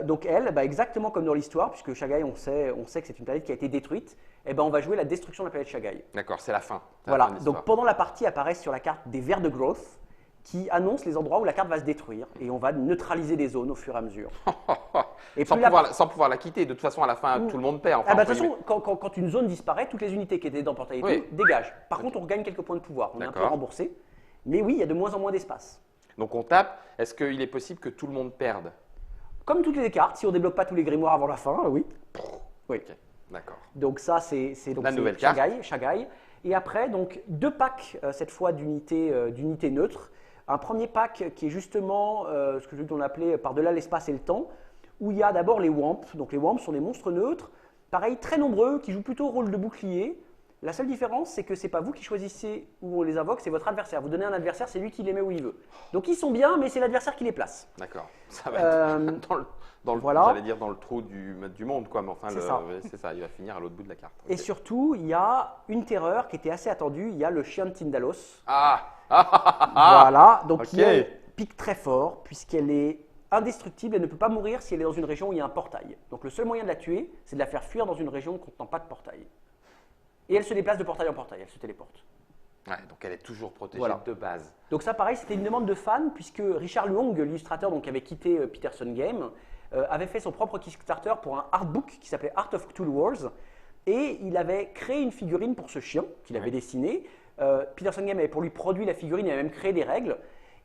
Donc elle, exactement comme dans l'histoire, puisque Shagai, on sait que c'est une planète qui a été détruite, on va jouer la destruction de la planète Shagai. D'accord, c'est la fin. C'est la Voilà, fin de l'histoire. donc pendant la partie apparaissent sur la carte des vers de growth qui annoncent les endroits où la carte va se détruire et on va neutraliser des zones au fur et à mesure. Et sans, plus la sans pouvoir la quitter. De toute façon, à la fin, tout le monde perd. Enfin, de entre toute façon, guillemets. quand une zone disparaît, toutes les unités qui étaient dans Portail et Oui. tout dégagent. Par contre, on regagne quelques points de pouvoir, on est un peu D'accord. remboursé. Mais oui, il y a de moins en moins d'espace. Donc on tape. Est-ce qu'il est possible que tout le monde perde? Comme toutes les cartes, si on ne débloque pas tous les grimoires avant la fin, oui. Oui. Ok, d'accord. Donc ça, c'est donc La c'est nouvelle carte. Shagai. Et après, donc 2 packs, cette fois d'unités neutres. Un premier pack qui est justement ce que on appelait par-delà l'espace et le temps, où il y a d'abord les Wamps. Donc les Wamps sont des monstres neutres, pareil, très nombreux, qui jouent plutôt au rôle de bouclier. La seule différence, c'est que ce n'est pas vous qui choisissez où on les invoque, c'est votre adversaire. Vous donnez un adversaire, c'est lui qui les met où il veut. Donc ils sont bien, mais c'est l'adversaire qui les place. D'accord. Ça va être dans le voilà. j'allais dire dans le trou du monde, quoi. Mais enfin, C'est ça. ouais, c'est ça. Il va finir à l'autre bout de la carte. Et Ok. surtout, il y a une terreur qui était assez attendue, il y a le chien de Tindalos. Ah. Voilà, donc ok. qui elle pique très fort puisqu'elle est indestructible, elle ne peut pas mourir si elle est dans une région où il y a un portail. Donc le seul moyen de la tuer, c'est de la faire fuir dans une région ne contenant pas de portail. Et elle se déplace de portail en portail, elle se téléporte. Ouais, donc elle est toujours protégée Voilà. de base. Donc ça pareil, c'était une demande de fans puisque Richard Luong, l'illustrateur qui avait quitté Peterson Game, avait fait son propre Kickstarter pour un artbook qui s'appelait Art of Cthulhu Wars et il avait créé une figurine pour ce chien qu'il avait Ouais. dessiné. Peterson Game avait pour lui produit la figurine, il avait même créé des règles.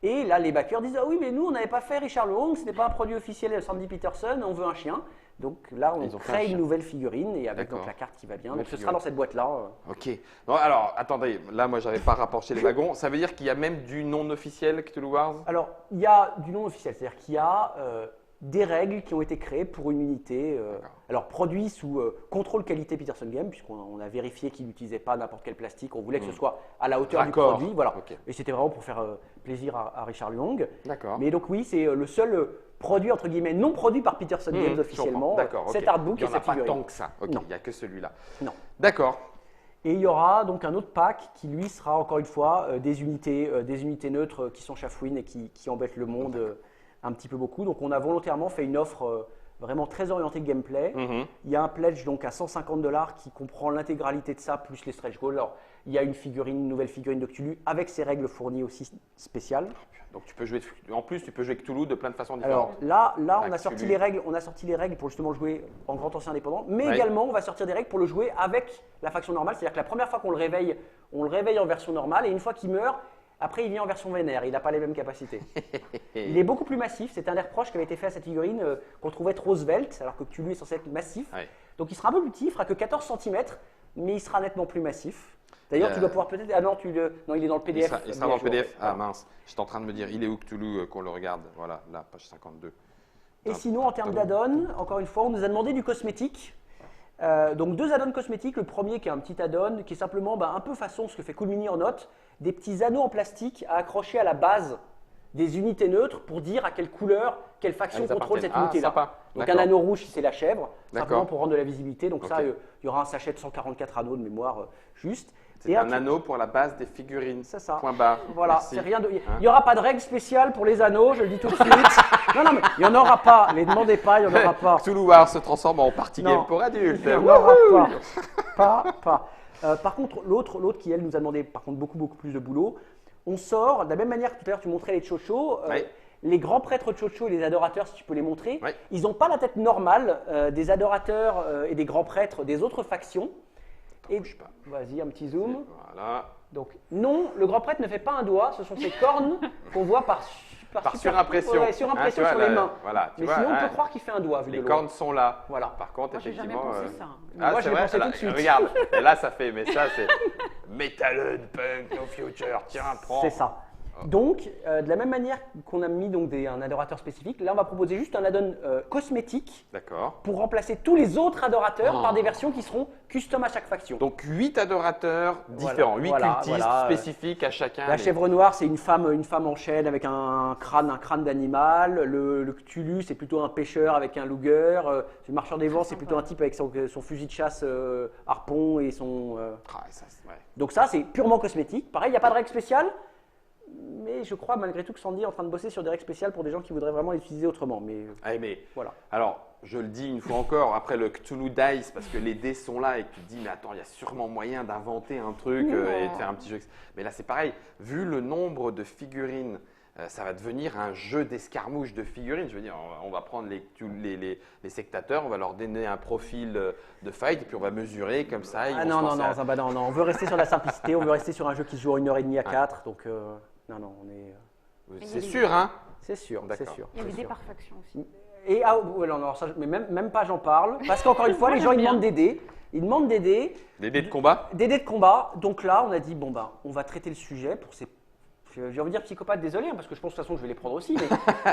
Et là, les backers disent ah oui, mais nous on n'avait pas fait Richard Luong, ce n'est pas un produit officiel de Sandy Peterson, on veut un chien. Donc là, on Ils ont fait un crée chien. une nouvelle figurine et avec donc D'accord. la carte qui va bien. Nouvelle Donc ce sera figurine. dans cette boîte-là. Ok. Non, alors, attendez. Là, moi, j'avais pas rapproché les wagons. Ça veut dire qu'il y a même du non officiel Cthulhu Wars? Alors, il y a du nom officiel, c'est-à-dire qu'il y a des règles qui ont été créées pour une unité. D'accord. Alors, produit sous contrôle qualité Peterson Game, puisqu'on a vérifié qu'il n'utilisait pas n'importe quel plastique. On voulait que ce soit à la hauteur Raccord. du produit. Voilà. Ok. Et c'était vraiment pour faire plaisir à Richard Long. D'accord. Mais donc, oui, c'est le seul produit, entre guillemets, non produit par Peterson Games Je comprends. officiellement. D'accord. Cet ok. artbook Il et n'y en a cette pas figurine. tant que ça. Ok. Non. Il n'y a que celui-là. Non. D'accord. Et il y aura donc un autre pack qui, lui, sera encore une fois des unités neutres qui sont chafouines et qui embêtent le monde un petit peu beaucoup. Donc, on a volontairement fait une offre vraiment très orientée gameplay. Mhm. Il y a un pledge donc à $150 qui comprend l'intégralité de ça, plus les stretch goals. Alors, il y a une nouvelle figurine de Cthulhu avec ses règles fournies aussi spéciales. Donc tu peux jouer. En plus, tu peux jouer Cthulhu de plein de façons Alors différentes. là, on Enfin, a sorti Cthulhu. les règles. On a sorti les règles pour justement jouer en grand ancien indépendant, mais Ouais. également on va sortir des règles pour le jouer avec la faction normale. C'est-à-dire que la première fois qu'on le réveille, on le réveille en version normale, et une fois qu'il meurt, après il vient en version vénère. Il n'a pas les mêmes capacités. Il est beaucoup plus massif. C'est un des reproches qui avait été fait à cette figurine qu'on trouvait trop svelte, alors que Cthulhu est censé être massif. Ouais. Donc il sera un peu plus petit, il fera que 14 cm, mais il sera nettement plus massif. D'ailleurs, tu dois pouvoir peut-être. Ah non, non, il est dans le Il PDF. sera dans le Bien joué, PDF. Ah voilà. mince, j'étais en train de me dire, il est où Cthulhu qu'on le regarde? Voilà, là, page 52. Et sinon, en termes d'add-on, encore une fois, on nous a demandé du cosmétique. Donc 2 add-ons cosmétiques. Le premier qui est un petit add-on qui est simplement un peu façon ce que fait Cool Mini en note, des petits anneaux en plastique à accrocher à la base des unités neutres pour dire à quelle couleur, quelle faction Elles contrôle appartiennent. cette unité-là. Sympa. Donc D'accord. un anneau rouge si c'est la chèvre, D'accord. simplement pour rendre de la visibilité. Donc ça, Ok. il y aura un sachet de 144 anneaux de mémoire juste. C'est Et un truc- anneau pour la base des figurines. C'est ça. Point barre. Voilà, Merci. c'est rien de. Il Hein n'y aura pas de règle spéciale pour les anneaux, je le dis tout de suite. non, mais il n'y en aura pas. Les demandez pas, il n'y en aura pas. Cthulhu War se transforme en party Non. game pour adultes. Il n'y en aura pas. Par contre, l'autre qui, elle, nous a demandé par contre beaucoup plus de boulot, on sort, de la même manière que tout à l'heure tu montrais les chochos, Oui. les grands prêtres chochos et les adorateurs, si tu peux les montrer, Oui. ils n'ont pas la tête normale des adorateurs et des grands prêtres des autres factions. Et bouge pas. vas-y, un petit zoom. Voilà. Donc non, le grand prêtre ne fait pas un doigt, ce sont ses cornes qu'on voit par Par super- surimpression. ouais, surimpression Hein, tu sur vois, les là, mains. Voilà, tu Mais vois, sinon, on hein, peut croire qu'il fait un doigt vu les de loin. cornes sont là. Voilà. Par contre, Moi, j'ai jamais effectivement. pensé ça. Moi, c'est j'ai vrai, pensé là, tout de suite. Regarde, et là, ça fait, mais ça, c'est Metal Punk No Future. Tiens, prends. C'est ça. Donc, de la même manière qu'on a mis donc un adorateur spécifique, là on va proposer juste un add-on cosmétique D'accord. pour remplacer tous les autres adorateurs Oh. par des versions qui seront custom à chaque faction. Donc 8 adorateurs différents, 8 voilà, cultistes voilà. spécifiques à chacun. La des- chèvre noire, c'est une femme en chaîne avec un crâne d'animal. Le Cthulhu, c'est plutôt un pêcheur avec un luger. Le marcheur des vents, c'est plutôt un type avec son fusil de chasse harpon et son. Ah, ça, c'est- ouais. Donc ça, c'est purement cosmétique. Pareil, il n'y a pas de règle spéciale. Mais je crois malgré tout que Sandy est en train de bosser sur des règles spéciales pour des gens qui voudraient vraiment l'utiliser autrement. Mais Ah, mais voilà. alors, je le dis une fois encore, après le Cthulhu Dice, parce que les dés sont là et que tu te dis, mais attends, il y a sûrement moyen d'inventer un truc et de faire un petit jeu. Mais là, c'est pareil. Vu le nombre de figurines, ça va devenir un jeu d'escarmouche de figurines. Je veux dire, on va prendre les sectateurs, on va leur donner un profil de fight et puis on va mesurer comme ça. ils Ah vont non, se non, lancer non, à- Zamba, non, non, on veut rester sur la simplicité, on veut rester sur un jeu qui se joue en 1h30 à 4. Donc, non, on est. C'est sûr, hein? C'est sûr, c'est D'accord. sûr. Il y a c'est des sûr. par faction aussi. Et ouais, non, ça, mais même pas j'en parle, parce qu'encore une fois, Moi, les gens ils j'aime demandent bien. des dés. Ils demandent des dés, Des dés de combat? des dés de combat. Donc là, on a dit, bon ben, on va traiter le sujet pour ces. J'ai envie de dire psychopathe, désolé, hein, parce que je pense de toute façon je vais les prendre aussi.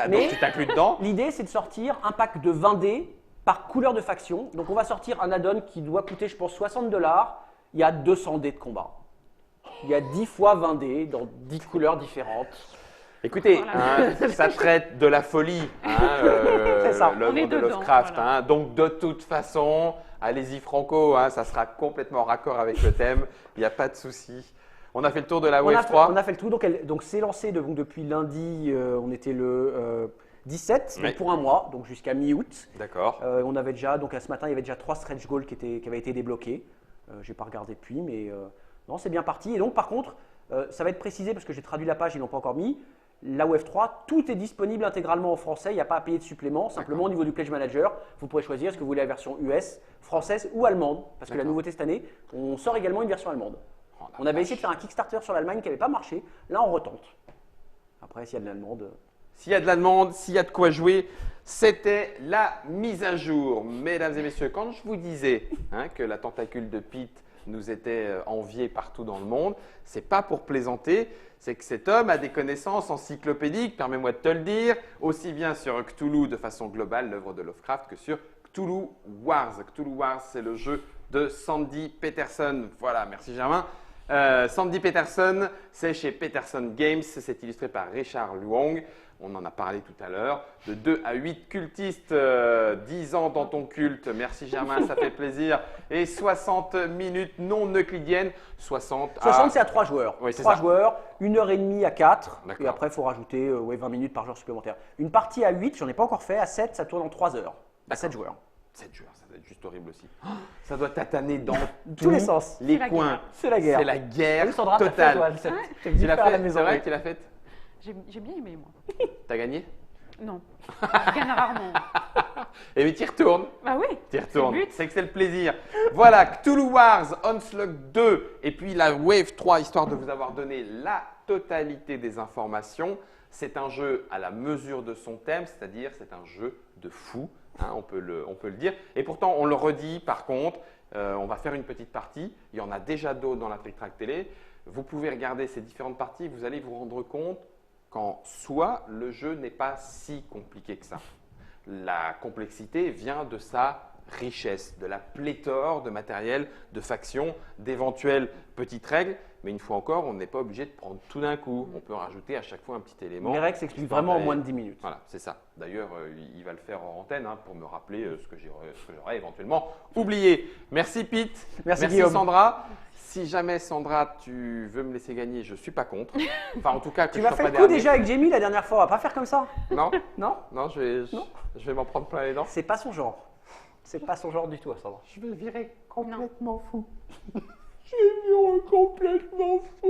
Mais, Donc tu t'inclus dedans? l'idée, c'est de sortir un pack de 20 dés par couleur de faction. Donc on va sortir un add-on qui doit coûter, je pense, $60. Il y a 200 dés de combat. Il y a 10 fois 20 dés dans 10 couleurs différentes. Écoutez, Voilà. hein, ça traite de la folie, hein, C'est ça. On l'œuvre est de dedans, Lovecraft. voilà. Hein. Donc de toute façon, allez-y franco, hein, ça sera complètement raccord avec le thème, il n'y a pas de souci. On a fait le tour de la On Wave a, 3. on a fait le tout, donc c'est lancé donc depuis lundi, on était le 17, donc Oui. pour un mois, donc jusqu'à mi-août. D'accord. On avait déjà, donc ce matin, il y avait déjà 3 stretch goals qui avaient été débloqués. J'ai pas regardé depuis, mais non, c'est bien parti. Et donc par contre, ça va être précisé parce que j'ai traduit la page, ils l'ont pas encore mis. La Wave 3, tout est disponible intégralement en français, il n'y a pas à payer de supplément. Simplement au niveau du Pledge Manager, vous pourrez choisir est-ce que vous voulez la version US, française ou allemande. Parce que la D'accord. nouveauté cette année, on sort également une version allemande. Oh, la On avait vache. essayé de faire un Kickstarter sur l'Allemagne qui n'avait pas marché. Là, on retente. Après, s'il y a de l'allemande. S'il y a de la demande, s'il y a de quoi jouer, c'était la mise à jour. Mesdames et messieurs, quand je vous disais hein, que la tentacule de Pete nous était envié partout dans le monde. C'est pas pour plaisanter, c'est que cet homme a des connaissances encyclopédiques, permets-moi de te le dire, aussi bien sur Cthulhu de façon globale, l'œuvre de Lovecraft, que sur Cthulhu Wars. Cthulhu Wars, c'est le jeu de Sandy Peterson. Voilà, merci Germain. Sandy Peterson, c'est chez Peterson Games, c'est illustré par Richard Luong. On en a parlé tout à l'heure. De 2 à 8 cultistes, 10 ans dans ton culte. Merci Germain, ça fait plaisir. Et 60 minutes non euclidiennes. 60 c'est à 3 joueurs. Oui, c'est 3 ça. joueurs, 1h30 à 4. D'accord. Et après, il faut rajouter 20 minutes par joueur supplémentaire. Une partie à 8, j'en ai pas encore fait. À 7, ça tourne en 3 heures. À 7 joueurs. 7 joueurs, ça doit être juste horrible aussi. Ça doit tataner dans Tous les sens. les C'est la coins. guerre. C'est la guerre. C'est la guerre Oui, Sandra, t'as fait, totale. toi, cette Tu technique l'as à la fait? maison. C'est vrai oui. que tu l'as faite? J'ai bien aimé, moi. T'as gagné? Non. Je gagne rarement. Eh bien, tu y retournes. Bah oui. Tu y C'est retournes. le but. C'est que c'est le plaisir. Voilà, Cthulhu Wars, Onslaught 2 et puis la Wave 3, histoire de vous avoir donné la totalité des informations. C'est un jeu à la mesure de son thème, c'est-à-dire c'est un jeu de fou, hein, on peut le dire. Et pourtant, on le redit par contre, on va faire une petite partie. Il y en a déjà d'autres dans la Trick Track Télé. Vous pouvez regarder ces différentes parties, vous allez vous rendre compte qu'en soi, le jeu n'est pas si compliqué que ça. La complexité vient de sa richesse, de la pléthore de matériel, de factions, d'éventuelles petites règles. Mais une fois encore, on n'est pas obligé de prendre tout d'un coup. On peut rajouter à chaque fois un petit élément. Les règles s'expliquent vraiment en moins de 10 minutes. Voilà, c'est ça. D'ailleurs, il va le faire en antenne hein, pour me rappeler ce que j'aurais éventuellement oublié. Merci Pete. Merci, Guillaume. Sandra. Si jamais Sandra, tu veux me laisser gagner, je ne suis pas contre. Enfin, en tout cas, que Tu je m'as sois fait pas le coup dernier. déjà avec Jamie la dernière fois. On va pas faire comme ça. Non, Non? non, je vais m'en prendre plein les dents. C'est pas son genre. C'est pas son genre du tout, Sandra. Je vais virer complètement fou. Je vais virer complètement fou.